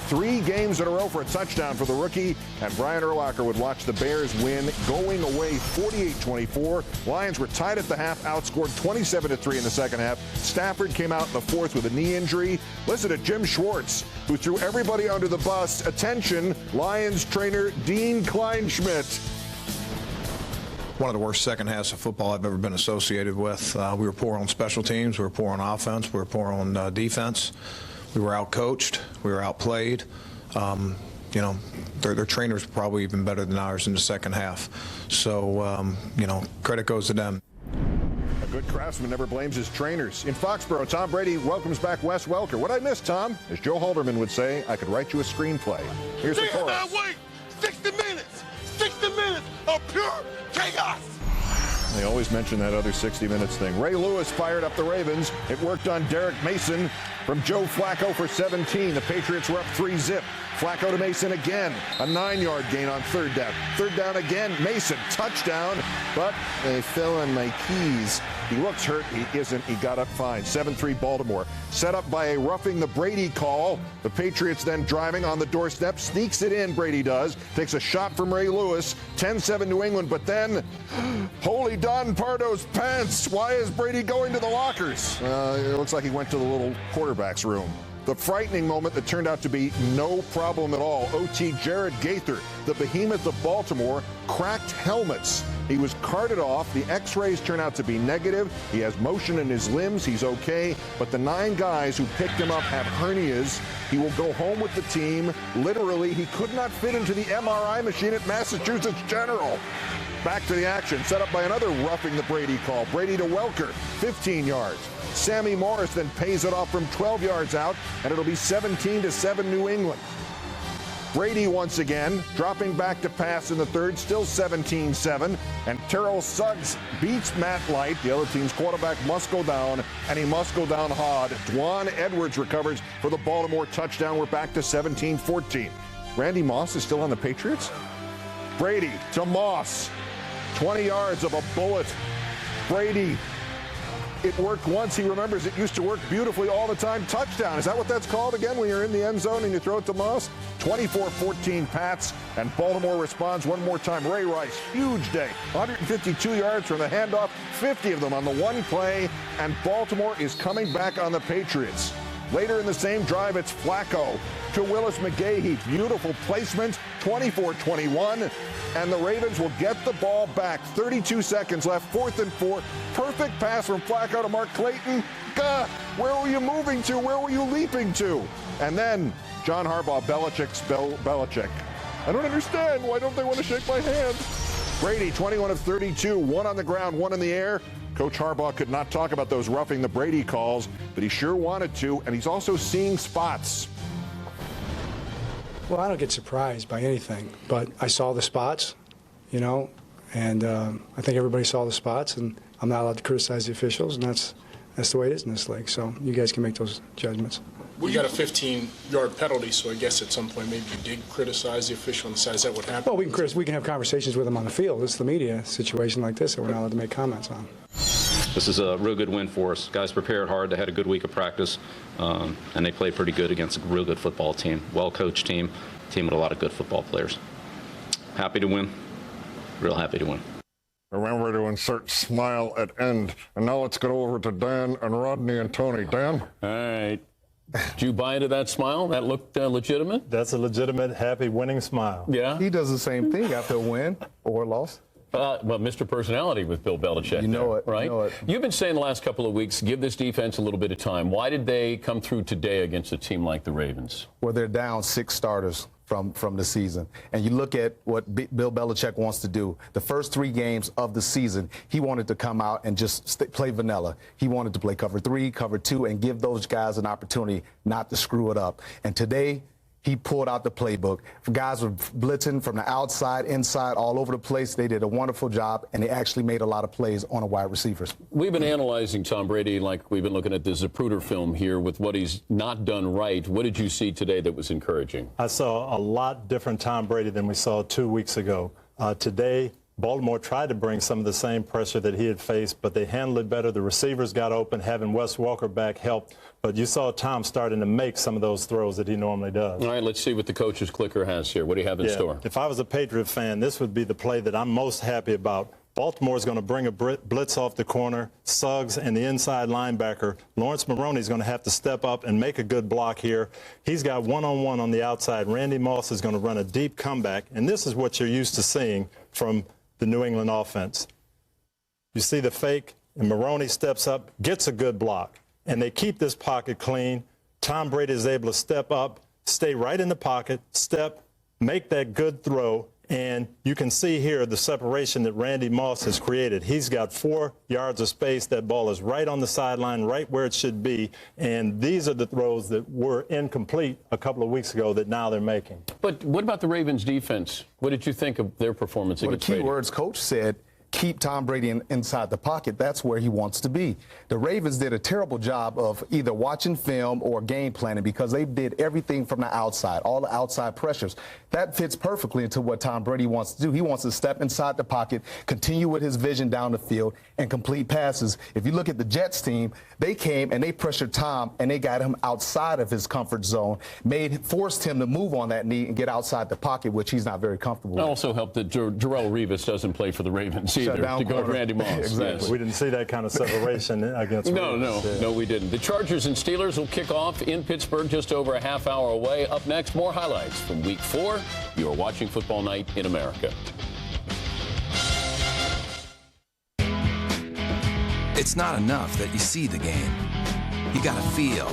3 games in a row for a touchdown for the rookie, and Brian Urlacher would watch the Bears win, going away 48-24. Lions were tied at the half, outscored 27-3 in the second half. Stafford came out in the fourth with a knee injury. Listen to Jim Schwartz, who threw everybody under the bus. Attention, Lions trainer Dean Kleinschmidt. One of the worst second halves of football I've ever been associated with. We were poor on special teams, we were poor on offense, we were poor on defense. We were outcoached, we were outplayed. You know, their trainers were probably even better than ours in the second half. So, you know, credit goes to them. A good craftsman never blames his trainers. In Foxborough, Tom Brady welcomes back Wes Welker. What'd I miss, Tom? As Joe Halderman would say, I could write you a screenplay. Here's the chorus. Wait, 60 minutes! 60 minutes of pure chaos! They always mention that other 60 minutes thing. Ray Lewis fired up the Ravens. It worked on Derek Mason from Joe Flacco for 17. The Patriots were up 3-zip. Flacco to Mason again. A 9-yard gain on third down. Third down again. Mason, touchdown. But they fell on my keys. He looks hurt. He isn't. He got up fine. 7-3 Baltimore. Set up by a roughing the Brady call. The Patriots then driving on the doorstep. Sneaks it in, Brady does. Takes a shot from Ray Lewis. 10-7 New England. But then, holy Don Pardo's pants. Why is Brady going to the lockers? It looks like he went to the little quarterback's room. The frightening moment that turned out to be no problem at all. OT Jared Gaither, the behemoth of Baltimore, cracked helmets. He was carted off. The x-rays turn out to be negative. He has motion in his limbs. He's okay. But the 9 guys who picked him up have hernias. He will go home with the team. Literally, he could not fit into the MRI machine at Massachusetts General. Back to the action, set up by another roughing the Brady call. Brady to Welker, 15 yards. Sammy Morris then pays it off from 12 yards out, and it'll be 17-7 New England. Brady once again dropping back to pass in the third, still 17-7, and Terrell Suggs beats Matt Light. The other team's quarterback must go down, and he must go down hard. Dwan Edwards recovers for the Baltimore touchdown. We're back to 17-14. Randy Moss is still on the Patriots. Brady to Moss, 20 yards of a bullet. Brady, it worked once. He remembers it used to work beautifully all the time. Touchdown. Is that what that's called again when you're in the end zone and you throw it to Moss? 24-14 Pats, and Baltimore responds one more time. Ray Rice, huge day. 152 yards from the handoff, 50 of them on the one play, and Baltimore is coming back on the Patriots. Later in the same drive, it's Flacco to Willis McGahee. Beautiful placement, 24-21. And the Ravens will get the ball back. 32 seconds left, 4th and 4. Perfect pass from Flacco to Mark Clayton. God, where were you moving to? Where were you leaping to? And then John Harbaugh, Belichick. I don't understand. Why don't they want to shake my hand? Brady, 21 of 32, 1 on the ground, 1 in the air. Coach Harbaugh could not talk about those roughing the Brady calls, but he sure wanted to, and he's also seeing spots. Well, I don't get surprised by anything, but I saw the spots, you know, and I think everybody saw the spots, and I'm not allowed to criticize the officials, and that's the way it is in this league. So you guys can make those judgments. We got a 15-yard penalty, so I guess at some point maybe you did criticize the official on the side. Is that what happened? Well, we can have conversations with them on the field. It's the media situation like this that we're not allowed to make comments on. This is a real good win for us. Guys prepared hard. They had a good week of practice, and they played pretty good against a real good football team. Well-coached team with a lot of good football players. Happy to win. Real happy to win. Remember to insert smile at end. And now let's go over to Dan and Rodney and Tony. Dan? All right. Did you buy into that smile? That looked legitimate? That's a legitimate, happy, winning smile. Yeah? He does the same thing after a win or a loss. Well, Mr. Personality with Bill Belichick. You know it. Right? You know it. You've been saying the last couple of weeks, give this defense a little bit of time. Why did they come through today against a team like the Ravens? Well, they're down 6 starters from the season. And you look at what Bill Belichick wants to do. The first 3 games of the season, he wanted to come out and just play vanilla. He wanted to play cover 3, cover 2, and give those guys an opportunity not to screw it up. And today, he pulled out the playbook. Guys were blitzing from the outside, inside, all over the place. They did a wonderful job, and they actually made a lot of plays on the wide receivers. We've been analyzing Tom Brady like we've been looking at the Zapruder film here with what he's not done right. What did you see today that was encouraging? I saw a lot different Tom Brady than we saw 2 weeks ago. Today, Baltimore tried to bring some of the same pressure that he had faced, but they handled it better. The receivers got open. Having Wes Walker back helped. But you saw Tom starting to make some of those throws that he normally does. All right, let's see what the coach's clicker has here. What do you have in store? If I was a Patriot fan, this would be the play that I'm most happy about. Baltimore is going to bring a blitz off the corner. Suggs and the inside linebacker. Lawrence Maroney is going to have to step up and make a good block here. He's got one-on-one on the outside. Randy Moss is going to run a deep comeback. And this is what you're used to seeing from the New England offense. You see the fake, and Maroney steps up, gets a good block. And they keep this pocket clean. Tom Brady is able to step up, stay right in the pocket, step, make that good throw. And you can see here the separation that Randy Moss has created. He's got 4 yards of space. That ball is right on the sideline, right where it should be. And these are the throws that were incomplete a couple of weeks ago that now they're making. But what about the Ravens defense? What did you think of their performance against The key Brady? words coach said, keep Tom Brady inside the pocket. That's where he wants to be. The Ravens did a terrible job of either watching film or game planning because they did everything from the outside, all the outside pressures. That fits perfectly into what Tom Brady wants to do. He wants to step inside the pocket, continue with his vision down the field, and complete passes. If you look at the Jets team, they came and they pressured Tom, and they got him outside of his comfort zone, forced him to move on that knee and get outside the pocket, which he's not very comfortable with. It also helped that Jarrell Revis doesn't play for the Ravens either to go with Randy Moss. Exactly. Yes. We didn't see that kind of separation against Revis. No, we didn't. The Chargers and Steelers will kick off in Pittsburgh just over a half hour away. Up next, more highlights from Week 4. You are watching Football Night in America. It's not enough that you see the game. You gotta feel,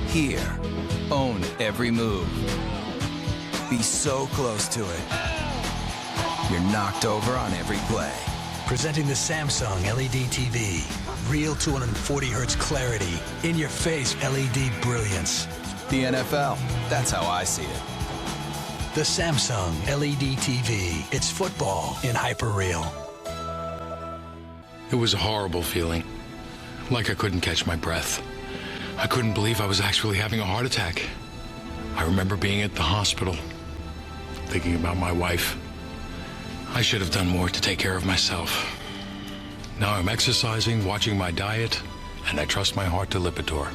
hear, own every move. Be so close to it. You're knocked over on every play. Presenting the Samsung LED TV. Real 240 hertz clarity. In your face LED brilliance. The NFL, that's how I see it. The Samsung LED TV. It's football in hyper-real. It was a horrible feeling. Like I couldn't catch my breath. I couldn't believe I was actually having a heart attack. I remember being at the hospital, thinking about my wife. I should have done more to take care of myself. Now I'm exercising, watching my diet, and I trust my heart to Lipitor.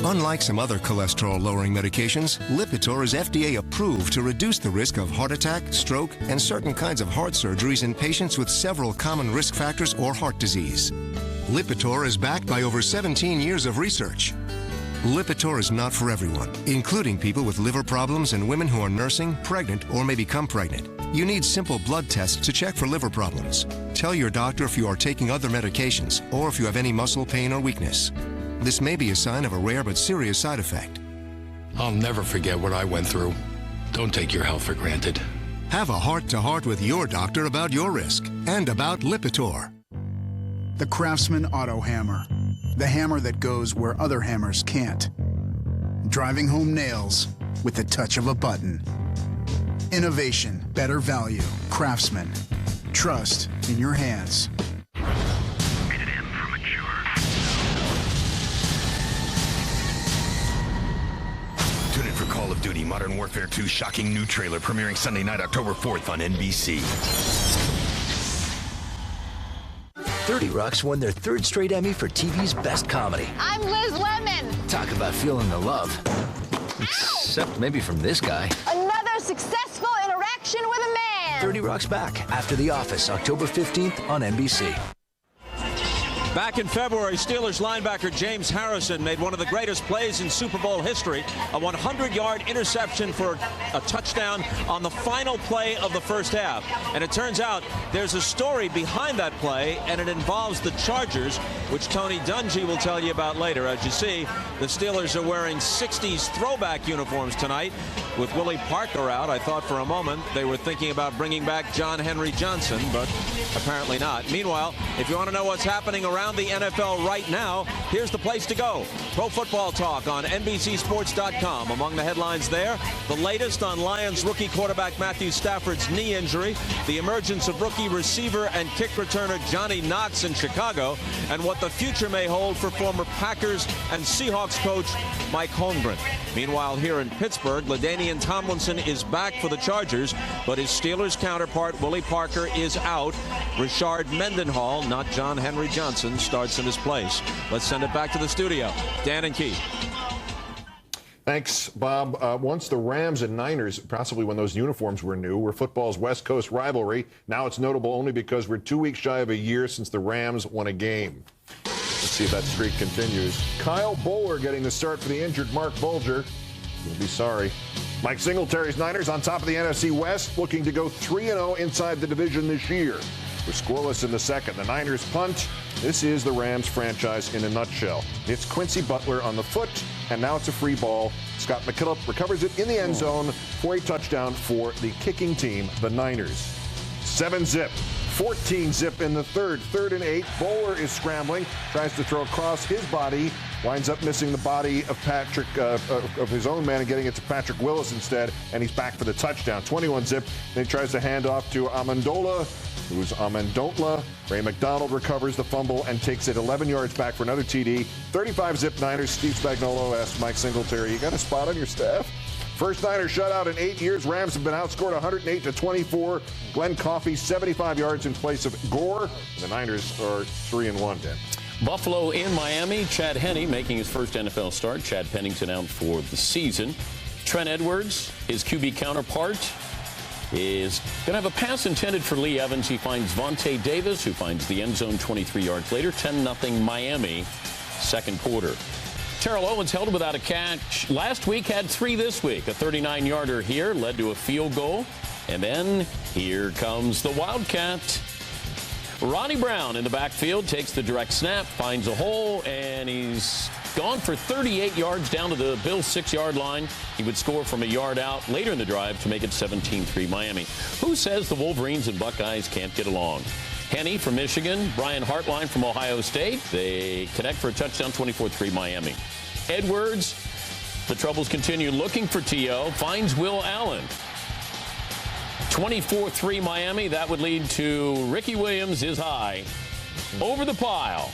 Unlike some other cholesterol-lowering medications, Lipitor is FDA approved to reduce the risk of heart attack, stroke, and certain kinds of heart surgeries in patients with several common risk factors or heart disease. Lipitor is backed by over 17 years of research. Lipitor is not for everyone, including people with liver problems and women who are nursing, pregnant, or may become pregnant. You need simple blood tests to check for liver problems. Tell your doctor if you are taking other medications or if you have any muscle pain or weakness. This may be a sign of a rare but serious side effect. I'll never forget what I went through. Don't take your health for granted. Have a heart-to-heart with your doctor about your risk and about Lipitor. The Craftsman Auto Hammer. The hammer that goes where other hammers can't. Driving home nails with the touch of a button. Innovation, better value. Craftsman. Trust in your hands. Rated M for mature. Tune in for Call of Duty Modern Warfare 2 shocking new trailer premiering Sunday night, October 4th on NBC. 30 Rock's won their 3rd straight Emmy for TV's Best Comedy. I'm Liz Lemon. Talk about feeling the love. Except maybe from this guy. Another successful interaction with a man. 30 Rock's back after The Office, October 15th on NBC. Back in February, Steelers linebacker James Harrison made one of the greatest plays in Super Bowl history, a 100-yard interception for a touchdown on the final play of the first half. And it turns out there's a story behind that play, and it involves the Chargers, which Tony Dungy will tell you about later. As you see, the Steelers are wearing 60s throwback uniforms tonight. With Willie Parker out, I thought for a moment they were thinking about bringing back John Henry Johnson, but apparently not. Meanwhile, if you want to know what's happening around the NFL right now, here's the place to go. Pro Football Talk on NBCSports.com. Among the headlines there, the latest on Lions rookie quarterback Matthew Stafford's knee injury, the emergence of rookie receiver and kick returner Johnny Knox in Chicago, and what the future may hold for former Packers and Seahawks coach Mike Holmgren. Meanwhile, here in Pittsburgh, LaDainian Tomlinson is back for the Chargers, but his Steelers counterpart, Willie Parker, is out. Rashard Mendenhall, not John Henry Johnson, starts in his place. Let's send it back to the studio. Dan and Keith. Thanks, Bob. Once the Rams and Niners, possibly when those uniforms were new, were football's West Coast rivalry. Now it's notable only because we're 2 weeks shy of a year since the Rams won a game. Let's see if that streak continues. Kyle Bowler getting the start for the injured Mark Bulger. You'll be sorry. Mike Singletary's Niners on top of the NFC West, looking to go 3-0 inside the division this year. We're scoreless in the second. The Niners punt. This is the Rams franchise in a nutshell. It's Quincy Butler on the foot, and now it's a free ball. Scott McKillop recovers it in the end zone for a touchdown for the kicking team, the Niners. 7-zip. 14-zip in the third. 3rd and 8. Bowler is scrambling, tries to throw across his body, winds up missing the body of of his own man and getting it to Patrick Willis instead, and he's back for the touchdown. 21-zip. Then he tries to hand off to Amendola, who's Amendola. Ray McDonald recovers the fumble and takes it 11 yards back for another TD. 35-zip Niners. Steve Spagnuolo asked Mike Singletary, you got a spot on your staff? First Niners shutout in 8 years. Rams have been outscored 108-24. Glenn Coffey, 75 yards in place of Gore. The Niners are 3-1, Dan. Buffalo in Miami. Chad Henne making his first NFL start. Chad Pennington out for the season. Trent Edwards, his QB counterpart, is going to have a pass intended for Lee Evans. He finds Vontae Davis, who finds the end zone 23 yards later. 10-0 Miami, second quarter. Terrell Owens held without a catch last week, had 3 this week. A 39-yarder here led to a field goal. And then here comes the Wildcat. Ronnie Brown in the backfield takes the direct snap, finds a hole, and he's gone for 38 yards down to the Bills' 6-yard line. He would score from a yard out later in the drive to make it 17-3 Miami. Who says the Wolverines and Buckeyes can't get along? Henne from Michigan, Brian Hartline from Ohio State. They connect for a touchdown, 24-3 Miami. Edwards, the troubles continue, looking for T.O., finds Will Allen. 24-3 Miami. That would lead to Ricky Williams is high. Over the pile.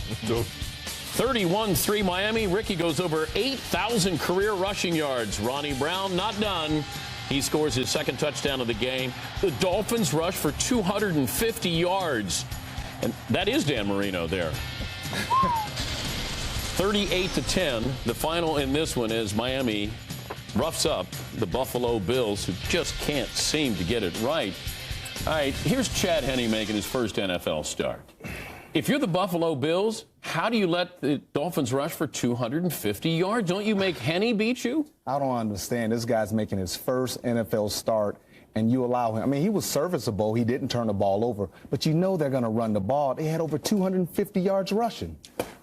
31-3 Miami. Ricky goes over 8,000 career rushing yards. Ronnie Brown not done. He scores his second touchdown of the game. The Dolphins rush for 250 yards. And that is Dan Marino there. 38-10. The final in this one is Miami roughs up the Buffalo Bills, who just can't seem to get it right. All right, here's Chad Henne making his first NFL start. If you're the Buffalo Bills, how do you let the Dolphins rush for 250 yards? Don't you make Henne beat you? I don't understand. This guy's making his first NFL start, and you allow him. I mean, he was serviceable. He didn't turn the ball over. But you know they're going to run the ball. They had over 250 yards rushing.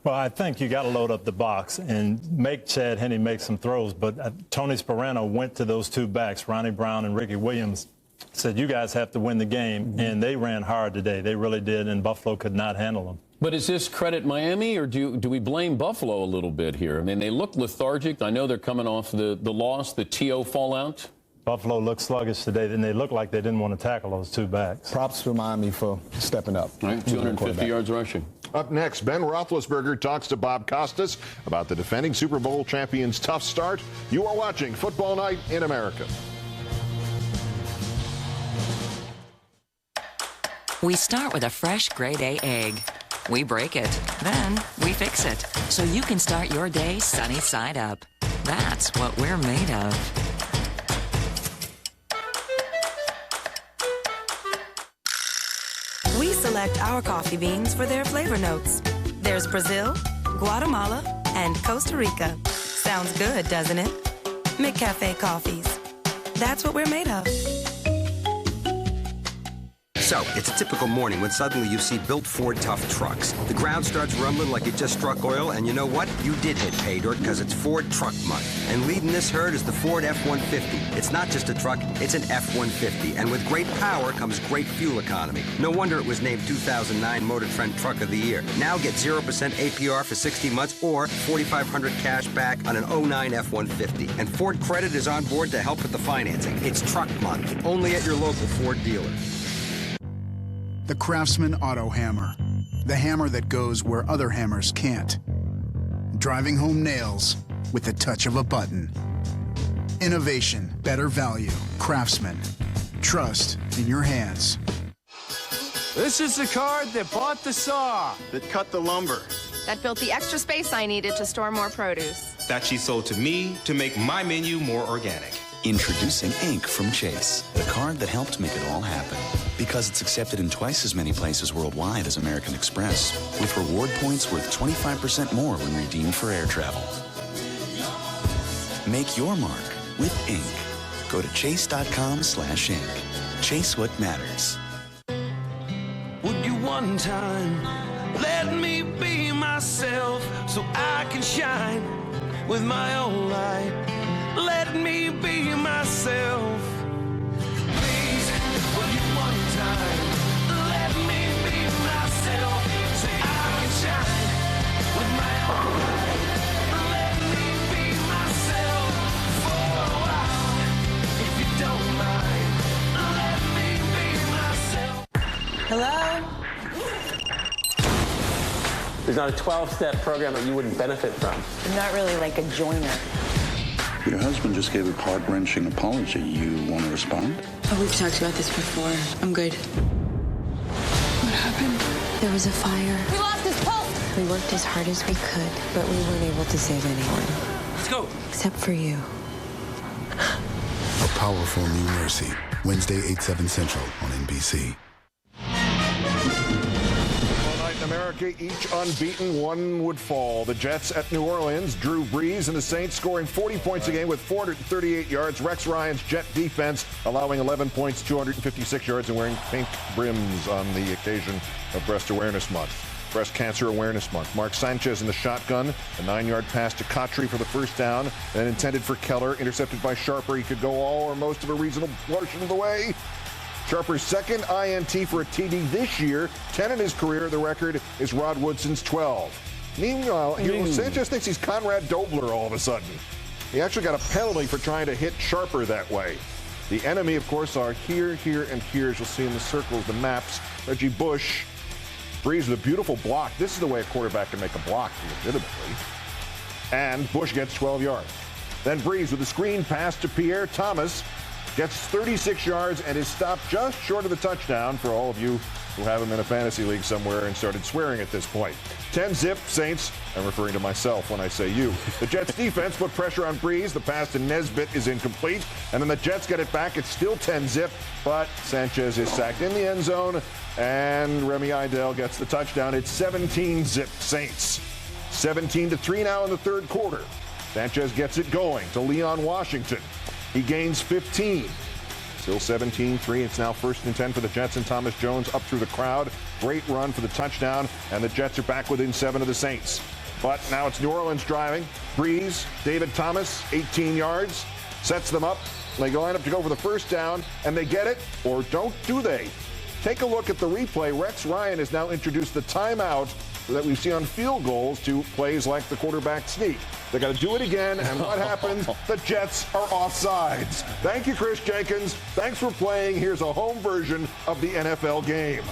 Well, I think you got to load up the box and make Chad Henne make some throws. But Tony Sparano went to those two backs, Ronnie Brown and Ricky Williams, said, you guys have to win the game. And they ran hard today. They really did, and Buffalo could not handle them. But is this credit Miami, or do we blame Buffalo a little bit here? I mean, they look lethargic. I know they're coming off the loss, the T.O. fallout. Buffalo looked sluggish today, and they looked like they didn't want to tackle those two backs. Props to Miami for stepping up. All right, 250 yards rushing. Up next, Ben Roethlisberger talks to Bob Costas about the defending Super Bowl champions' tough start. You are watching Football Night in America. We start with a fresh grade A egg. We break it, then we fix it, so you can start your day sunny side up. That's what we're made of. We select our coffee beans for their flavor notes. There's Brazil, Guatemala, and Costa Rica. Sounds good, doesn't it? McCafe Coffees. That's what we're made of. So, it's a typical morning when suddenly you see built Ford tough trucks. The ground starts rumbling like it just struck oil, and you know what? You did hit pay dirt because it's Ford Truck Month. And leading this herd is the Ford F-150. It's not just a truck, it's an F-150. And with great power comes great fuel economy. No wonder it was named 2009 Motor Trend Truck of the Year. Now get 0% APR for 60 months or $4,500 cash back on an 09 F-150. And Ford Credit is on board to help with the financing. It's Truck Month, only at your local Ford dealer. The Craftsman Auto Hammer. The hammer that goes where other hammers can't. Driving home nails with the touch of a button. Innovation, better value. Craftsman. Trust in your hands. This is the card that bought the saw, that cut the lumber, that built the extra space I needed to store more produce, that she sold to me to make my menu more organic. Introducing Ink from Chase, the card that helped make it all happen. Because it's accepted in twice as many places worldwide as American Express, with reward points worth 25% more when redeemed for air travel. Make your mark with Ink. Go to chase.com/ink. Chase what matters. Would you one time let me be myself so I can shine with my own light? Let me be myself. Please, will you one time let me be myself so I can shine with my own light? Let me be myself for a while, if you don't mind. Let me be myself. Hello? There's not a 12-step program that you wouldn't benefit from. I'm not really like a joiner. Your husband just gave a heart-wrenching apology. You want to respond? Oh, we've talked about this before. I'm good. What happened? There was a fire. We lost his pulse! We worked as hard as we could, but we weren't able to save anyone. Let's go. Except for you. A Powerful New Mercy. Wednesday, 8/7 Central on NBC. In America, each unbeaten, one would fall. The Jets at New Orleans, Drew Brees and the Saints scoring 40 points a game with 438 yards. Rex Ryan's Jet defense allowing 11 points, 256 yards, and wearing pink brims on the occasion of Breast Awareness Month. Breast Cancer Awareness Month. Mark Sanchez in the shotgun, a 9-yard pass to Kotri for the first down, then intended for Keller, intercepted by Sharper. He could go all or most of a reasonable portion of the way. Sharper's second INT for a TD this year, 10 in his career. The record is Rod Woodson's 12. Meanwhile, Sanchez thinks he's Conrad Dobler all of a sudden. He actually got a penalty for trying to hit Sharper that way. The enemy, of course, are here, here, and here, as you'll see in the circles, the maps. Reggie Bush, Brees with a beautiful block. This is the way a quarterback can make a block legitimately. And Bush gets 12 yards. Then Brees with a screen pass to Pierre Thomas. Gets 36 yards and is stopped just short of the touchdown for all of you who have him in a fantasy league somewhere and started swearing at this point. 10-zip Saints. I'm referring to myself when I say you. The Jets defense put pressure on Brees. The pass to Nesbitt is incomplete. And then the Jets get it back. It's still 10-zip, but Sanchez is sacked in the end zone. And Remy Idell gets the touchdown. It's 17-zip Saints. 17-3 now in the third quarter. Sanchez gets it going to Leon Washington. He gains 15. Still 17-3. It's now 1st and 10 for the Jets, and Thomas Jones up through the crowd. Great run for the touchdown, and the Jets are back within 7 of the Saints. But now it's New Orleans driving. Brees, David Thomas, 18 yards, sets them up. They line up to go for the first down, and they get it, or don't do they? Take a look at the replay. Rex Ryan has now introduced the timeout that we see on field goals to plays like the quarterback sneak. They got to do it again, and what happens? The Jets are offsides. Thank you, Chris Jenkins. Thanks for playing. Here's a home version of the NFL game.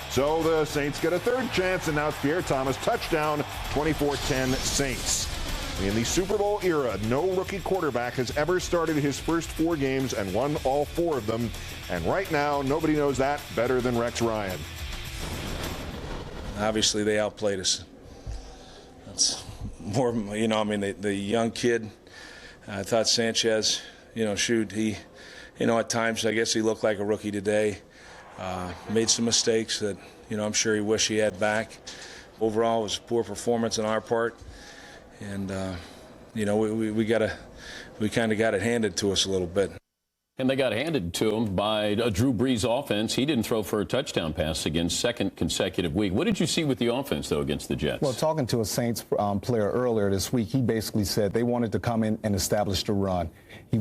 So the Saints get a third chance, and now it's Pierre Thomas. Touchdown, 24-10 Saints. In the Super Bowl era, no rookie quarterback has ever started his first 4 games and won all 4 of them. And right now, nobody knows that better than Rex Ryan. Obviously, they outplayed us. That's more, the young kid. I thought Sanchez, he, at times, I guess he looked like a rookie today. Made some mistakes that, I'm sure he wished he had back. Overall, it was a poor performance on our part, and you know, we kind of got it handed to us a little bit. And they got handed to him by a Drew Brees offense. He didn't throw for a touchdown pass again, second consecutive week. What did you see with the offense, though, against the Jets? Well, talking to a Saints player earlier this week, he basically said they wanted to come in and establish the run.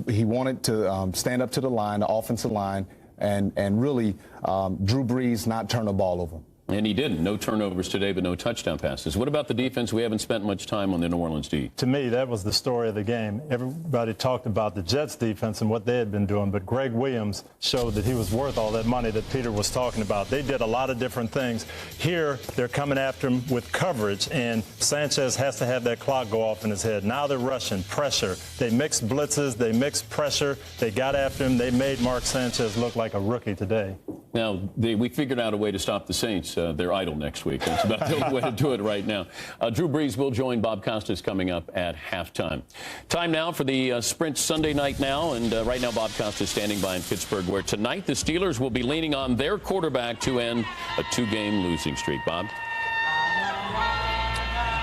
He wanted to stand up to the line, the offensive line, and really Drew Brees not turn the ball over. And he didn't. No turnovers today, but no touchdown passes. What about the defense? We haven't spent much time on the New Orleans D. To me, that was the story of the game. Everybody talked about the Jets defense and what they had been doing, but Greg Williams showed that he was worth all that money that Peter was talking about. They did a lot of different things. Here, they're coming after him with coverage, and Sanchez has to have that clock go off in his head. Now they're rushing, pressure. They mixed blitzes. They mixed pressure. They got after him. They made Mark Sanchez look like a rookie today. Now, we figured out a way to stop the Saints. They're idle next week. That's about the only way to do it right now. Drew Brees will join Bob Costas coming up at halftime. Time now for the Sprint Sunday Night Now. And right now, Bob Costas standing by in Pittsburgh, where tonight the Steelers will be leaning on their quarterback to end a 2-game losing streak. Bob?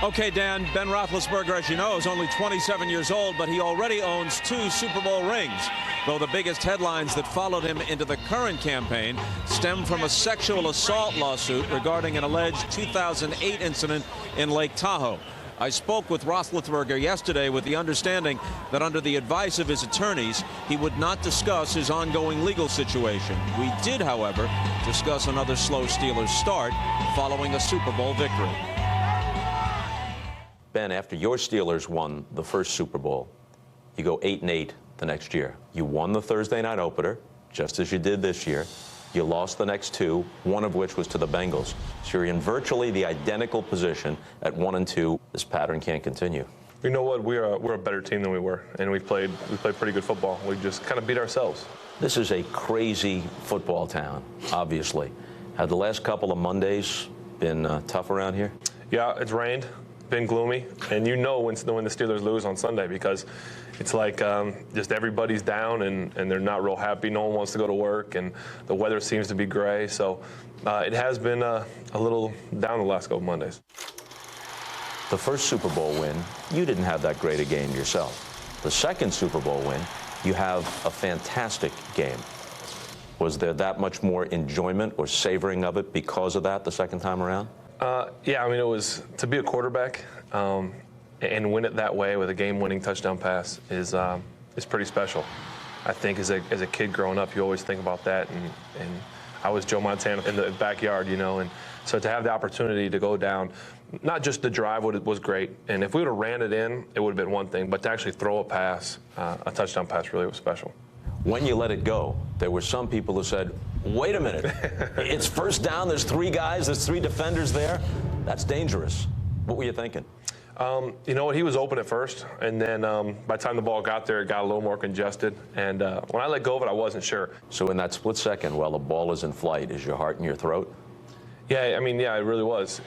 Okay, Dan, Ben Roethlisberger, as you know, is only 27 years old, but he already owns 2 Super Bowl rings, though the biggest headlines that followed him into the current campaign stem from a sexual assault lawsuit regarding an alleged 2008 incident in Lake Tahoe. I spoke with Roethlisberger yesterday with the understanding that under the advice of his attorneys, he would not discuss his ongoing legal situation. We did, however, discuss another slow Steelers start following a Super Bowl victory. Ben, after your Steelers won the first Super Bowl, you go 8-8 the next year. You won the Thursday night opener, just as you did this year. You lost the next 2, one of which was to the Bengals. So you're in virtually the identical position at 1-2. This pattern can't continue. You know what? We're a better team than we were, and we played pretty good football. We just kind of beat ourselves. This is a crazy football town, obviously. Have the last couple of Mondays been tough around here? Yeah, it's rained. Been gloomy, and you know when the Steelers lose on Sunday, because it's like just everybody's down and they're not real happy. No one wants to go to work, and the weather seems to be gray. So it has been a little down the last couple Mondays. The first Super Bowl win, you didn't have that great a game yourself. The second Super Bowl win, you have a fantastic game. Was there that much more enjoyment or savoring of it because of that the second time around? Yeah, I mean, it was to be a quarterback and win it that way with a game-winning touchdown pass is pretty special. I think as a kid growing up, you always think about that, and I was Joe Montana in the backyard, you know, and so to have the opportunity to go down, not just the drive was great, and if we would have ran it in, it would have been one thing, but to actually throw a pass, a touchdown pass, really was special. When you let it go, there were some people who said, wait a minute, it's first down, there's 3 guys, there's 3 defenders there. That's dangerous. What were you thinking? You know what, he was open at first, and then by the time the ball got there, it got a little more congested, and when I let go of it, I wasn't sure. So in that split second, while the ball is in flight, is your heart in your throat? Yeah, I mean, yeah, it really was.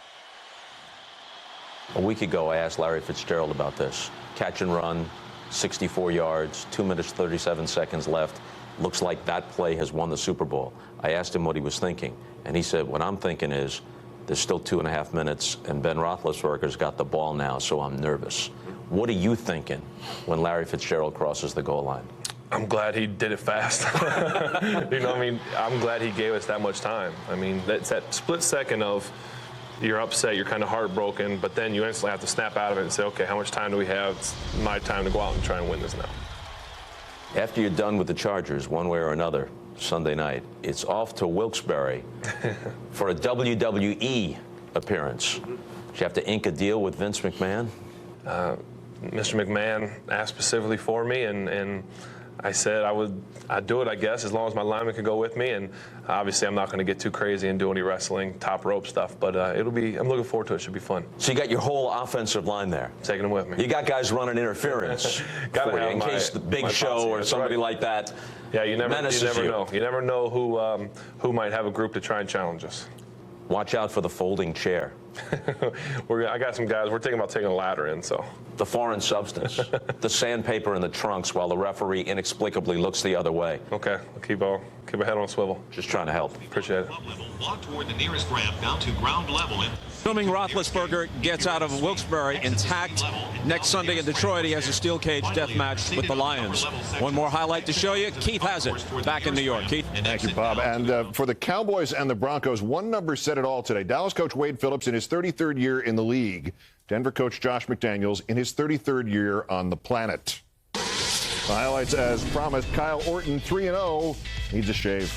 A week ago, I asked Larry Fitzgerald about this. Catch and run, 64 yards, 2 minutes, 37 seconds left. Looks like that play has won the Super Bowl. I asked him what he was thinking, and he said, what I'm thinking is there's still 2.5 minutes, and Ben Roethlisberger's got the ball now, so I'm nervous. What are you thinking when Larry Fitzgerald crosses the goal line? I'm glad he did it fast. You know, I mean, I'm glad he gave us that much time. I mean, that's that split second of you're upset, you're kind of heartbroken, but then you instantly have to snap out of it and say, okay, how much time do we have? It's my time to go out and try and win this now. After you're done with the Chargers, one way or another, Sunday night, it's off to Wilkes-Barre for a WWE appearance. Did you have to ink a deal with Vince McMahon? Mr. McMahon asked specifically for me, and I said I'd do it, I guess, as long as my lineman could go with me. And obviously, I'm not going to get too crazy and do any wrestling, top rope stuff. But I'm looking forward to it. It should be fun. So you got your whole offensive line there. Taking them with me. You got guys running interference for you in case the Big Show or somebody like that. Yeah, you never know. You never know who might have a group to try and challenge us. Watch out for the folding chair. I got some guys. We're thinking about taking a ladder in, so. The foreign substance. The sandpaper in the trunks while the referee inexplicably looks the other way. Okay, I'll keep my head on a swivel. Just trying to help. Appreciate it. Walk toward the nearest ramp down to ground level. Assuming Roethlisberger gets out of Wilkes-Barre intact, next Sunday in Detroit, he has a steel cage death match with the Lions. One more highlight to show you. Keith has it back in New York. Keith? Thank you, Bob. And for the Cowboys and the Broncos, one number said it all today. Dallas coach Wade Phillips in his 33rd year in the league. Denver coach Josh McDaniels in his 33rd year on the planet. The highlights as promised. Kyle Orton, 3-0, needs a shave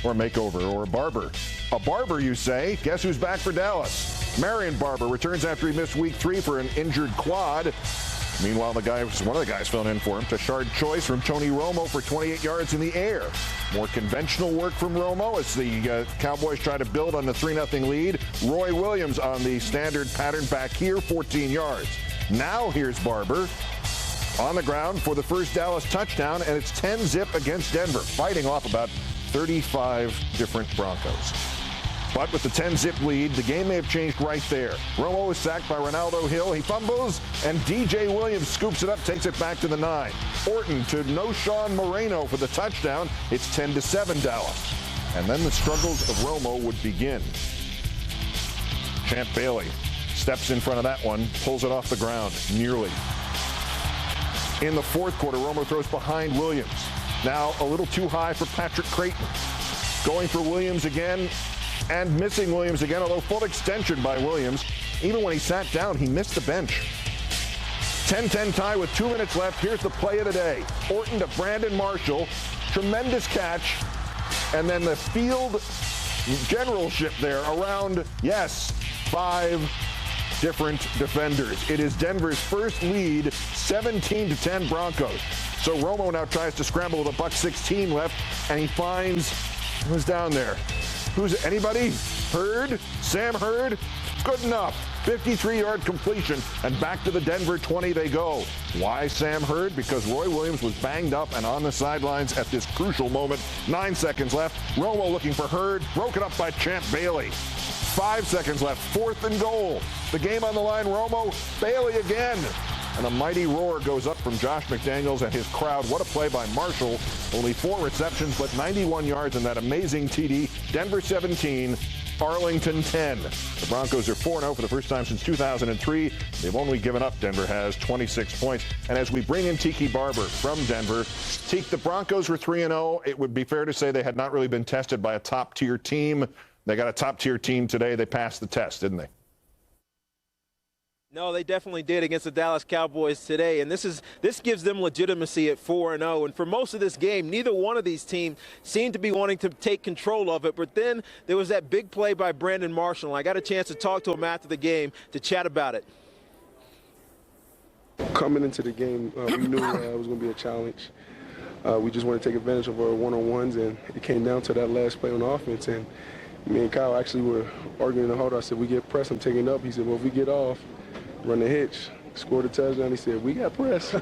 or a makeover or a barber. A barber, you say? Guess who's back for Dallas? Marion Barber returns after he missed week 3 for an injured quad. Meanwhile, one of the guys filling in for him, Tashard Choice from Tony Romo for 28 yards in the air. More conventional work from Romo as the Cowboys try to build on the 3-0 lead. Roy Williams on the standard pattern back here, 14 yards. Now here's Barber on the ground for the first Dallas touchdown, and it's 10-zip against Denver, fighting off about 35 different Broncos. But with the 10-zip lead, the game may have changed right there. Romo is sacked by Ronaldo Hill. He fumbles, and DJ Williams scoops it up, takes it back to the 9. Orton to Noshawn Moreno for the touchdown. It's 10-7 Dallas. And then the struggles of Romo would begin. Champ Bailey steps in front of that one, pulls it off the ground, nearly. In the fourth quarter, Romo throws behind Williams. Now a little too high for Patrick Creighton. Going for Williams again, and missing Williams again, although full extension by Williams. Even when he sat down, he missed the bench. 10-10 tie with 2 minutes left. Here's the play of the day. Orton to Brandon Marshall. Tremendous catch. And then the field generalship there around, yes, 5 different defenders. It is Denver's first lead, 17-10 Broncos. So Romo now tries to scramble with a $1.16 left, and he finds, who's down there? Who's anybody? Hurd? Sam Hurd? Good enough. 53-yard completion, and back to the Denver 20 they go. Why Sam Hurd? Because Roy Williams was banged up and on the sidelines at this crucial moment. 9 seconds left. Romo looking for Hurd. Broken up by Champ Bailey. 5 seconds left. 4th and goal. The game on the line. Romo. Bailey again. And a mighty roar goes up from Josh McDaniels and his crowd. What a play by Marshall. Only 4 receptions, but 91 yards in that amazing TD. Denver 17, Arlington 10. The Broncos are 4-0 for the first time since 2003. They've only given up, Denver has, 26 points. And as we bring in Tiki Barber from Denver, Tiki, the Broncos were 3-0. It would be fair to say they had not really been tested by a top-tier team. They got a top-tier team today. They passed the test, didn't they? No, they definitely did against the Dallas Cowboys today, and this gives them legitimacy at 4-0. And for most of this game, neither one of these teams seemed to be wanting to take control of it. But then there was that big play by Brandon Marshall, and I got a chance to talk to him after the game to chat about it. Coming into the game, we knew it was going to be a challenge. We just wanted to take advantage of our one-on-ones, and it came down to that last play on offense. And me and Kyle actually were arguing in the huddle. I said, we get press, I'm taking it up. He said, well, if we get off, run the hitch, scored a touchdown. He said, we got press.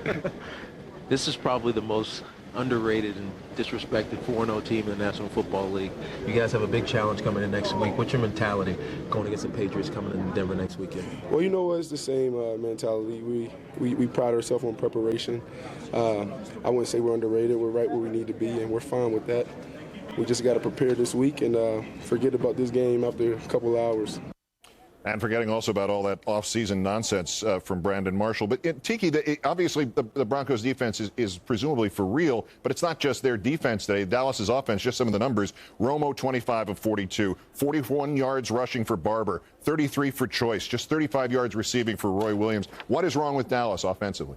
This is probably the most underrated and disrespected 4-0 team in the National Football League. You guys have a big challenge coming in next week. What's your mentality going against the Patriots coming in Denver next weekend? Well, you know what? It's the same mentality. We pride ourselves on preparation. I wouldn't say we're underrated. We're right where we need to be, and we're fine with that. We just got to prepare this week and forget about this game after a couple hours. And forgetting also about all that off-season nonsense from Brandon Marshall. But Tiki, obviously the Broncos defense is presumably for real, but it's not just their defense today. Dallas's offense, just some of the numbers. Romo, 25 of 42, 41 yards rushing for Barber, 33 for Choice, just 35 yards receiving for Roy Williams. What is wrong with Dallas offensively?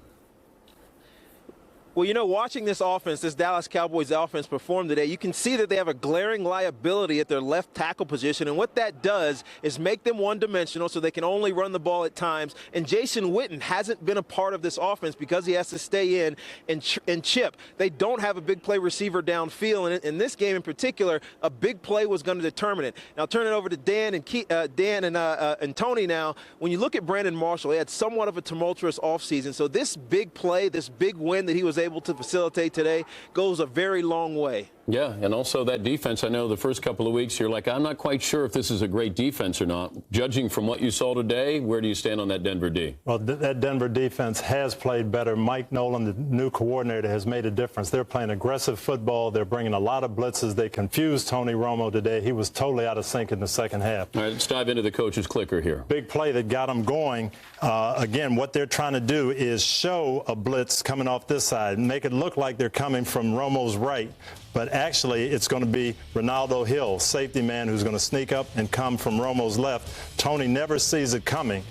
Well, you know, watching this offense, this Dallas Cowboys offense perform today, you can see that they have a glaring liability at their left tackle position. And what that does is make them one-dimensional so they can only run the ball at times. And Jason Witten hasn't been a part of this offense because he has to stay in and chip. They don't have a big play receiver downfield. And in this game in particular, a big play was going to determine it. Now, turn it over to Dan and Tony now. When you look at Brandon Marshall, he had somewhat of a tumultuous offseason. So this big play, this big win that he was able to facilitate today goes a very long way. Yeah, and also that defense. I know the first couple of weeks you're like, I'm not quite sure if this is a great defense or not. Judging from what you saw today, where do you stand on that Denver D? Well, that Denver defense has played better. Mike Nolan, the new coordinator, has made a difference. They're playing aggressive football. They're bringing a lot of blitzes. They confused Tony Romo today. He was totally out of sync in the second half. All right, let's dive into the coach's clicker here. Big play that got them going. Again, what they're trying to do is show a blitz coming off this side and make it look like they're coming from Romo's right. But actually, it's going to be Ronaldo Hill, safety man, who's going to sneak up and come from Romo's left. Tony never sees it coming.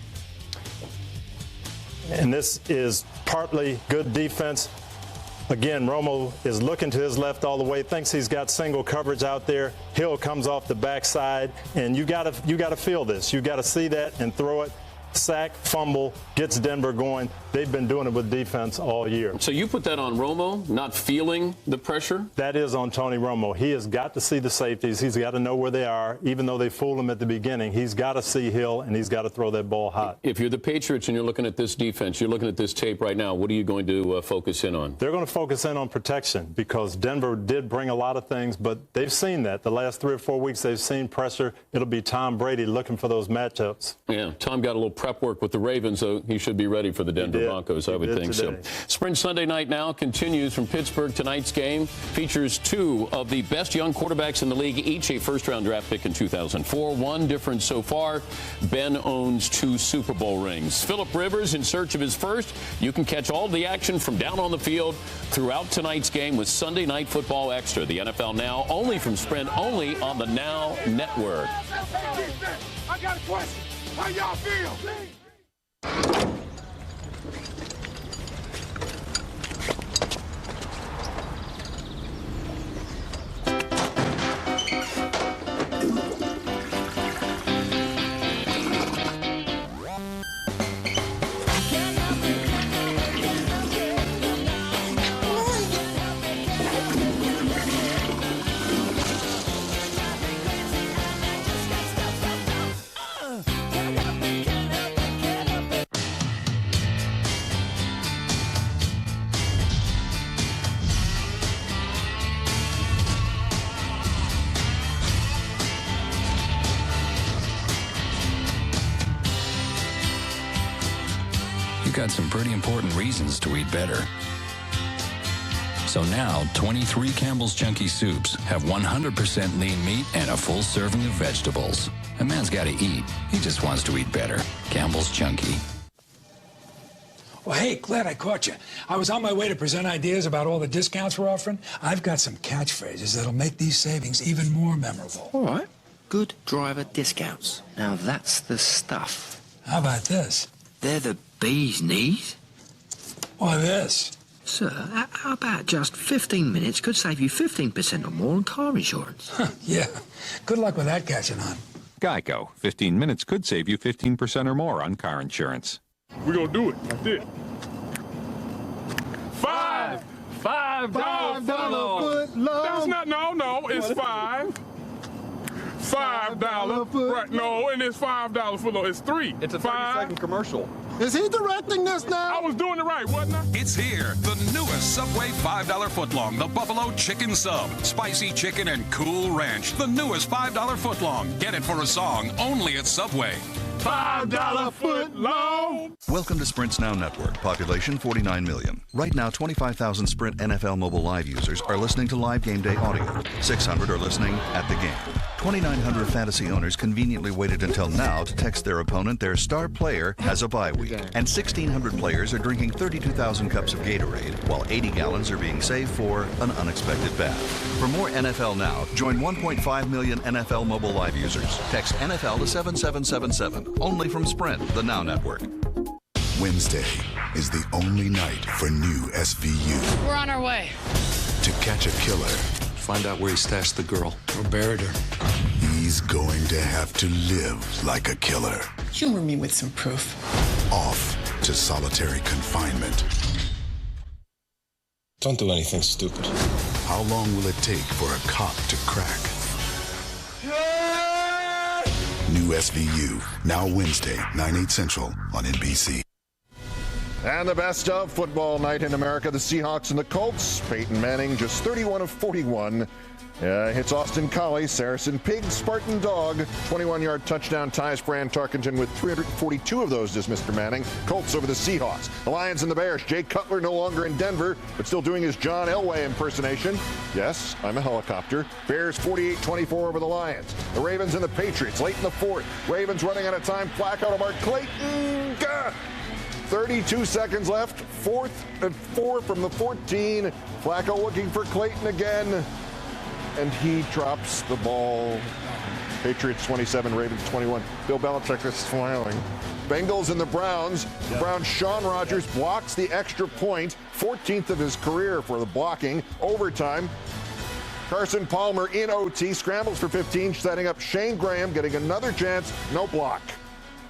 And this is partly good defense. Again, Romo is looking to his left all the way, thinks he's got single coverage out there. Hill comes off the backside, and you got to feel this. You got to see that and throw it. Sack, fumble, gets Denver going. They've been doing it with defense all year. So you put that on Romo, not feeling the pressure? That is on Tony Romo. He has got to see the safeties. He's got to know where they are. Even though they fooled him at the beginning, he's got to see Hill, and he's got to throw that ball hot. If you're the Patriots and you're looking at this defense, you're looking at this tape right now, what are you going to focus in on? They're going to focus in on protection because Denver did bring a lot of things, but they've seen that. The last 3 or 4 weeks, they've seen pressure. It'll be Tom Brady looking for those matchups. Yeah, Tom got a little prep work with the Ravens, so he should be ready for the Denver Broncos, I would think so. Sprint Sunday Night now continues from Pittsburgh. Tonight's game features 2 of the best young quarterbacks in the league, each a first-round draft pick in 2004. One difference so far, Ben owns 2 Super Bowl rings. Phillip Rivers in search of his first. You can catch all the action from down on the field throughout tonight's game with Sunday Night Football Extra. The NFL Now, only from Sprint, only on the Now Network. I got a question. How y'all feel? Got some pretty important reasons to eat better. So now, 23 Campbell's Chunky Soups have 100% lean meat and a full serving of vegetables. A man's got to eat. He just wants to eat better. Campbell's Chunky. Well, hey, glad I caught you. I was on my way to present ideas about all the discounts we're offering. I've got some catchphrases that'll make these savings even more memorable. All right. Good driver discounts. Now that's the stuff. How about this? They're the bee's knees. Or this? Sir, how about just 15 minutes could save you 15% or more on car insurance? Yeah. Good luck with that catching on. Geico. 15 minutes could save you 15% or more on car insurance. We're going to do it. That's it. $5 foot long. That's not, no, it's $5. $5 foot. Right, no, and it's $5 foot long. It's 3. It's a 30-second commercial. Is he directing this now? I was doing it right, wasn't I? It's here, the newest Subway $5 footlong, the Buffalo Chicken Sub. Spicy chicken and cool ranch. The newest $5 footlong. Get it for a song only at Subway. $5 foot long. Welcome to Sprint's Now Network. Population 49 million. Right now, 25,000 Sprint NFL Mobile Live users are listening to live game day audio. 600 are listening at the game. 2,900 fantasy owners conveniently waited until now to text their opponent their star player has a bye week. And 1,600 players are drinking 32,000 cups of Gatorade, while 80 gallons are being saved for an unexpected bath. For more NFL Now, join 1.5 million NFL Mobile Live users. Text NFL to 7777. Only from Sprint, the Now Network. Wednesday is the only night for new SVU. We're on our way. To catch a killer. Find out where he stashed the girl or buried her. He's going to have to live like a killer. Humor me with some proof. Off to solitary confinement. Don't do anything stupid. How long will it take for a cop to crack? New SVU, now Wednesday, 9/8 Central on NBC. And the best of football night in America, the Seahawks and the Colts. Peyton Manning just 31 of 41. Hits Austin Collie, Saracen Pig, Spartan Dog. 21-yard touchdown ties Fran Tarkenton with 342 of those, does Mr. Manning. Colts over the Seahawks. The Lions and the Bears. Jay Cutler no longer in Denver, but still doing his John Elway impersonation. Yes, I'm a helicopter. Bears 48-24 over the Lions. The Ravens and the Patriots late in the fourth. Ravens running out of time. Flacco to Mark Clayton. 32 seconds left. 4th and 4 from the 14. Flacco looking for Clayton again. And he drops the ball. Patriots 27, Ravens 21. Bill Belichick is smiling. Bengals and the Browns. The Browns' Sean Rogers blocks the extra point. 14th of his career for the blocking. Overtime. Carson Palmer in OT. Scrambles for 15, setting up Shane Graham, getting another chance. No block.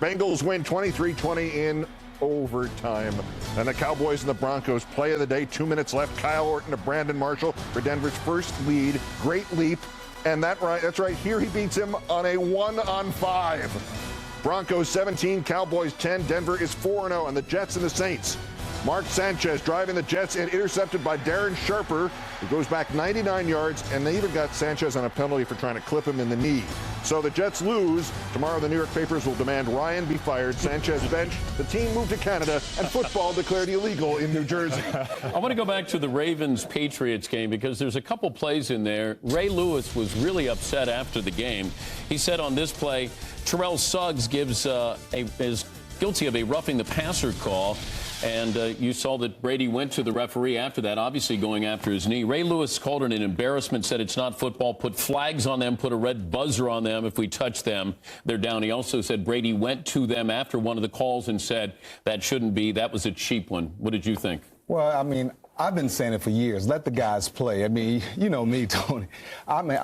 Bengals win 23-20 in overtime. And the Cowboys and the Broncos, play of the day, 2 minutes left. Kyle Orton to Brandon Marshall for Denver's first lead. Great leap. And that's right, here he beats him on a 1-on-5. Broncos 17, Cowboys 10. Denver is 4-0. And the Jets and the Saints. Mark Sanchez driving the Jets and intercepted by Darren Sharper, who goes back 99 yards, and they even got Sanchez on a penalty for trying to clip him in the knee. So the Jets lose. Tomorrow the New York papers will demand Ryan be fired, Sanchez benched, the team moved to Canada, and football declared illegal in New Jersey. I want to go back to the Ravens-Patriots game because there's a couple plays in there. Ray Lewis was really upset after the game. He said on this play, Terrell Suggs is guilty of a roughing the passer call. And you saw that Brady went to the referee after that, obviously going after his knee. Ray Lewis called it an embarrassment, said it's not football, put flags on them, put a red buzzer on them. If we touch them, they're down. He also said Brady went to them after one of the calls and said that shouldn't be. That was a cheap one. What did you think? Well, I mean, I've been saying it for years. Let the guys play. I mean, you know me, Tony. I mean,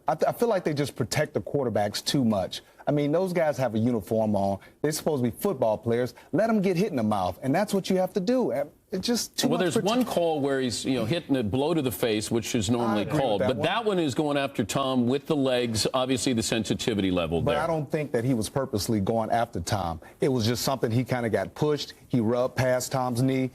I feel like they just protect the quarterbacks too much. I mean, those guys have a uniform on. They're supposed to be football players. Let them get hit in the mouth, and that's what you have to do. It's just too much. Well, there's one call where he's, hitting a blow to the face, which is normally called. But that one is going after Tom with the legs, obviously the sensitivity level there. But I don't think that he was purposely going after Tom. It was just something he kind of got pushed. He rubbed past Tom's knee.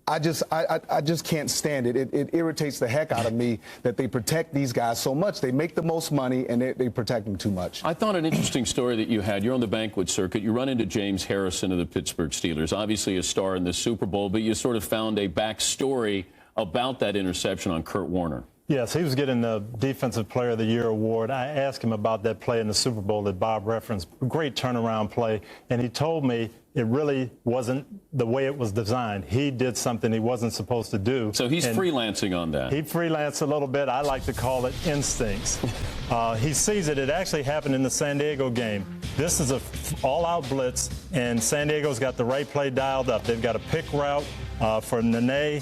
I just can't stand it. It irritates the heck out of me that they protect these guys so much. They make the most money, and they protect them too much. I thought an interesting story that you had. You're on the banquet circuit. You run into James Harrison of the Pittsburgh Steelers, obviously a star in the Super Bowl, but you sort of found a backstory about that interception on Kurt Warner. Yes, he was getting the Defensive Player of the Year award. I asked him about that play in the Super Bowl that Bob referenced. Great turnaround play. And he told me it really wasn't the way it was designed. He did something he wasn't supposed to do. So he's freelancing on that. He freelanced a little bit. I like to call it instincts. He sees it. It actually happened in the San Diego game. This is an all-out blitz, and San Diego's got the right play dialed up. They've got a pick route for Nene.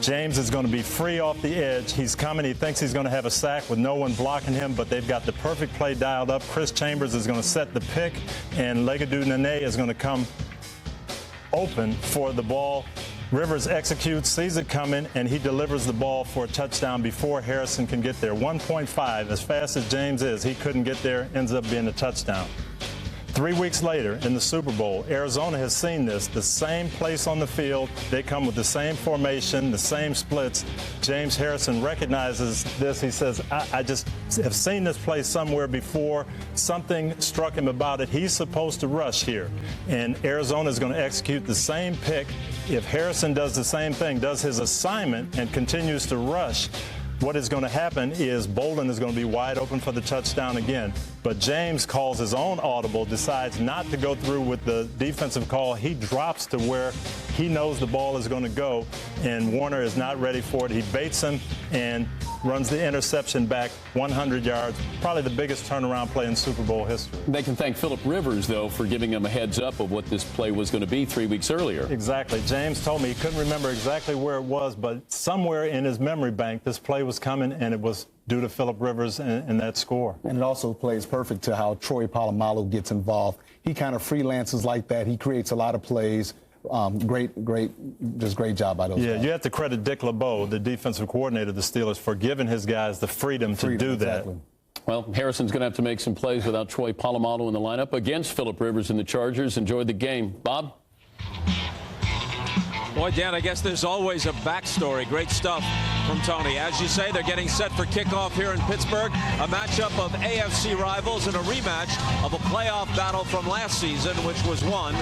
James is going to be free off the edge. He's coming. He thinks he's going to have a sack with no one blocking him, but they've got the perfect play dialed up. Chris Chambers is going to set the pick, and Legadou Nene is going to come open for the ball. Rivers executes, sees it coming, and he delivers the ball for a touchdown before Harrison can get there. 1.5, as fast as James is, he couldn't get there, ends up being a touchdown. 3 weeks later in the Super Bowl, Arizona has seen this, the same place on the field. They come with the same formation, the same splits. James Harrison recognizes this. He says, I just have seen this play somewhere before. Something struck him about it. He's supposed to rush here. And Arizona is going to execute the same pick. If Harrison does the same thing, does his assignment and continues to rush, what is going to happen is Bolden is going to be wide open for the touchdown again. But James calls his own audible, decides not to go through with the defensive call. He drops to where he knows the ball is going to go, and Warner is not ready for it. He baits him and runs the interception back 100 yards, probably the biggest turnaround play in Super Bowl history. They can thank Phillip Rivers, though, for giving him a heads up of what this play was going to be 3 weeks earlier. Exactly. James told me he couldn't remember exactly where it was, but somewhere in his memory bank, this play was coming, and it was due to Phillip Rivers and that score. And it also plays perfect to how Troy Polamalu gets involved. He kind of freelances like that. He creates a lot of plays. Great job by those guys. Yeah, you have to credit Dick LeBeau, the defensive coordinator of the Steelers, for giving his guys the freedom to do that. Exactly. Well, Harrison's going to have to make some plays without Troy Polamalu in the lineup against Phillip Rivers and the Chargers. Enjoyed the game. Bob? Boy, Dan, I guess there's always a backstory. Great stuff from Tony. As you say, they're getting set for kickoff here in Pittsburgh, a matchup of AFC rivals and a rematch of a playoff battle from last season, which was won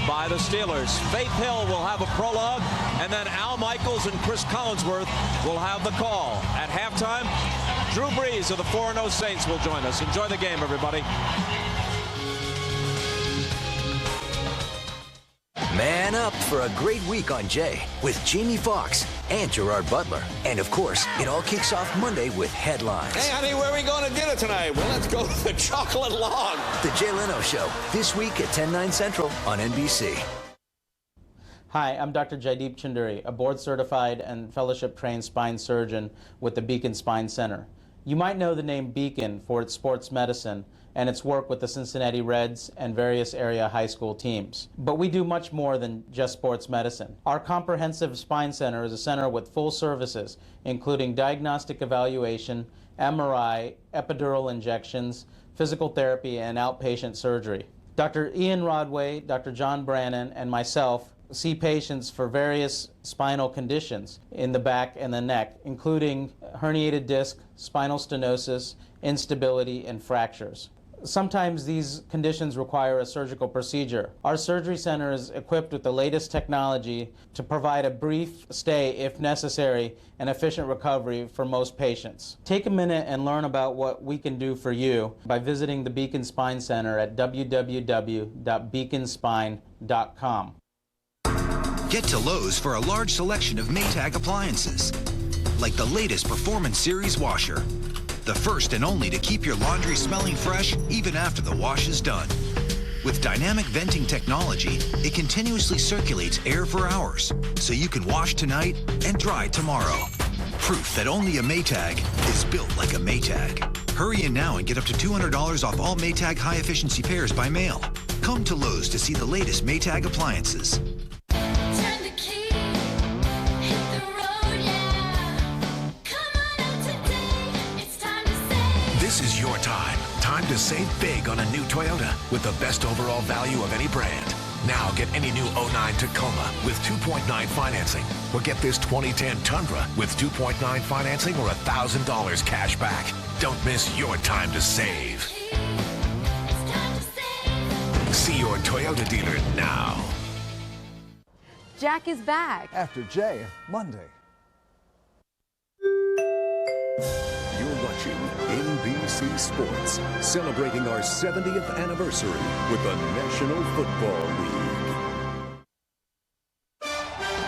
by the Steelers. Faith Hill will have a prologue, and then Al Michaels and Chris Collinsworth will have the call. At halftime, Drew Brees of the 4-0 Saints will join us. Enjoy the game, everybody. Man up for a great week on Jay with Jamie Foxx and Gerard Butler. And of course, it all kicks off Monday with headlines. Hey, honey, where are we going to dinner tonight? Well, let's go to the Chocolate Log. The Jay Leno Show, this week at 10/9 Central on NBC. Hi, I'm Dr. Jaideep Chunduri, a board-certified and fellowship-trained spine surgeon with the Beacon Spine Center. You might know the name Beacon for its sports medicine and its work with the Cincinnati Reds and various area high school teams. But we do much more than just sports medicine. Our comprehensive spine center is a center with full services, including diagnostic evaluation, MRI, epidural injections, physical therapy, and outpatient surgery. Dr. Ian Rodway, Dr. John Brannon, and myself see patients for various spinal conditions in the back and the neck, including herniated disc, spinal stenosis, instability, and fractures. Sometimes these conditions require a surgical procedure. Our surgery center is equipped with the latest technology to provide a brief stay, if necessary, and efficient recovery for most patients. Take a minute and learn about what we can do for you by visiting the Beacon Spine Center at www.beaconspine.com. Get to Lowe's for a large selection of Maytag appliances, like the latest Performance Series washer, the first and only to keep your laundry smelling fresh even after the wash is done. With dynamic venting technology, it continuously circulates air for hours, so you can wash tonight and dry tomorrow. Proof that only a Maytag is built like a Maytag. Hurry in now and get up to $200 off all Maytag high-efficiency pairs by mail. Come to Lowe's to see the latest Maytag appliances. This is your time. Time to save big on a new Toyota with the best overall value of any brand. Now get any new 09 Tacoma with 2.9 financing. Or get this 2010 Tundra with 2.9 financing or $1,000 cash back. Don't miss your time to save. See your Toyota dealer now. Jack is back. After Jay, Monday. You're watching NBC Sports, celebrating our 70th anniversary with the National Football League.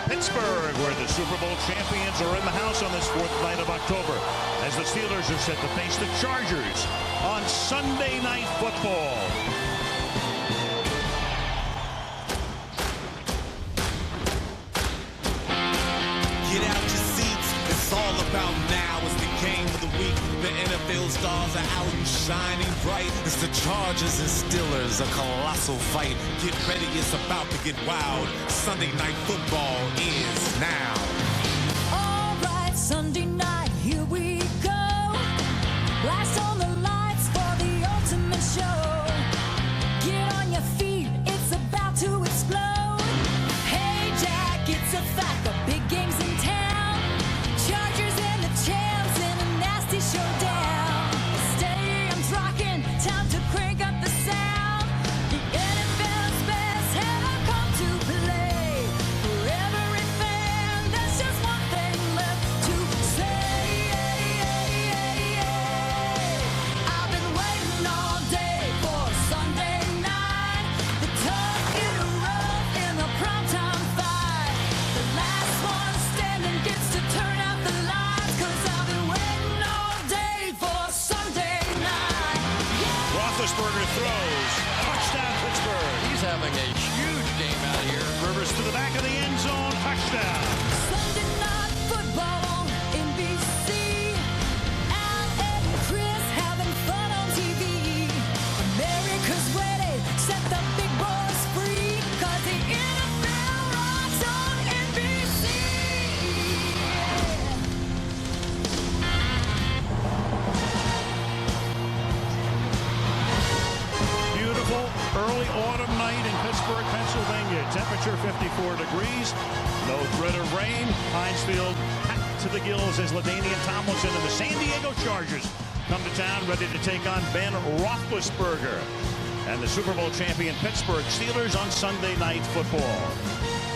Pittsburgh, where the Super Bowl champions are in the house on this 4th night of October, as the Steelers are set to face the Chargers on Sunday Night Football. Get out your seats, it's all about now. It's the game of the week. The NFL stars are out and shining bright. It's the Chargers and Steelers, a colossal fight. Get ready, it's about to get wild. Sunday Night Football is now. All right, Sunday night, here we go. Blast on the lights for the ultimate show. Get on your feet, it's about to explode. Hey Jack, it's a fact, the big game's in town. Chargers and the champs in a nasty showdown. The stadium's rocking, time to crank up the sound. The NFL's best have come to play. For every fan, area temperature 54 degrees. No threat of rain. Heinz Field packed to the gills as LaDainian Tomlinson and the San Diego Chargers come to town ready to take on Ben Roethlisberger and the Super Bowl champion Pittsburgh Steelers on Sunday Night Football.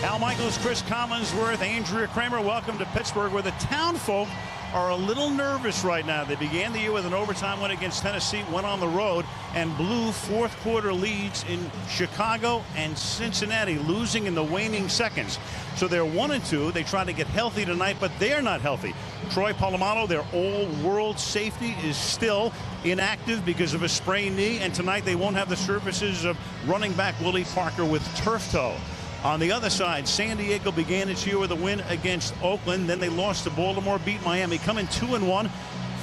Al Michaels, Chris Collinsworth, Andrea Kramer, welcome to Pittsburgh, where the town folk are a little nervous right now. They began the year with an overtime win against Tennessee, went on the road and blew fourth quarter leads in Chicago and Cincinnati, losing in the waning seconds. So they're 1-2. They try to get healthy tonight, but they're not healthy. Troy Polamalu, their all-world safety, is still inactive because of a sprained knee, and tonight they won't have the services of running back Willie Parker with turf toe. On the other side, San Diego began its year with a win against Oakland. Then they lost to Baltimore, beat Miami, coming 2-1.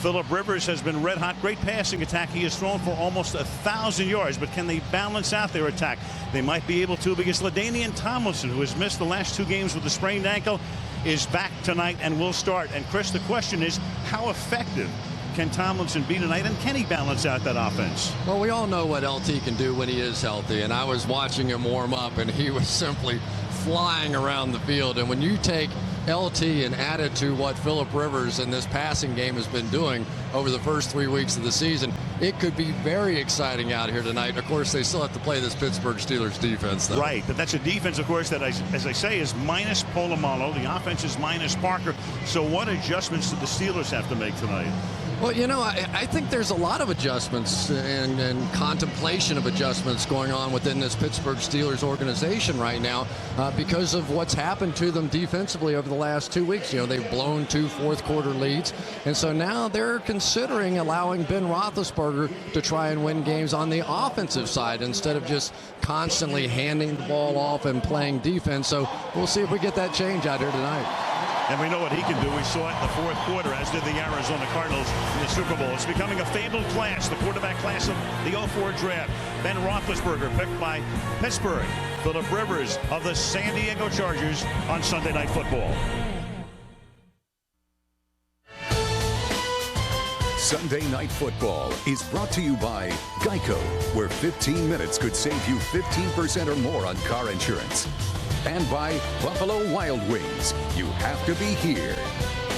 Phillip Rivers has been red hot. Great passing attack. He has thrown for almost 1,000 yards. But can they balance out their attack? They might be able to, because LaDainian Tomlinson, who has missed the last 2 games with a sprained ankle, is back tonight and will start. And Chris, the question is, how effective can Tomlinson be tonight, and can he balance out that offense? Well, we all know what LT can do when he is healthy, and I was watching him warm up, and he was simply flying around the field. And when you take LT and add it to what Phillip Rivers in this passing game has been doing over the first 3 weeks of the season, it could be very exciting out here tonight. Of course, they still have to play this Pittsburgh Steelers defense, though. Right, but that's a defense, of course, that, as I say, is minus Polamalu. The offense is minus Parker. So what adjustments do the Steelers have to make tonight? Well, you know, I think there's a lot of adjustments and contemplation of adjustments going on within this Pittsburgh Steelers organization right now because of what's happened to them defensively over the last 2 weeks. You know, they've blown 2 fourth-quarter leads, and so now they're considering allowing Ben Roethlisberger to try and win games on the offensive side instead of just constantly handing the ball off and playing defense. So we'll see if we get that change out here tonight. And we know what he can do. We saw it in the fourth quarter, as did the Arizona Cardinals in the Super Bowl. It's becoming a fabled class, the quarterback class of the 04 draft. Ben Roethlisberger picked by Pittsburgh. Phillip Rivers of the San Diego Chargers on Sunday Night Football. Sunday Night Football is brought to you by Geico, where 15 minutes could save you 15% or more on car insurance. And by Buffalo Wild Wings. You have to be here.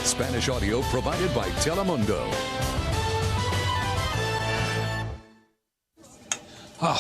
Spanish audio provided by Telemundo. Oh,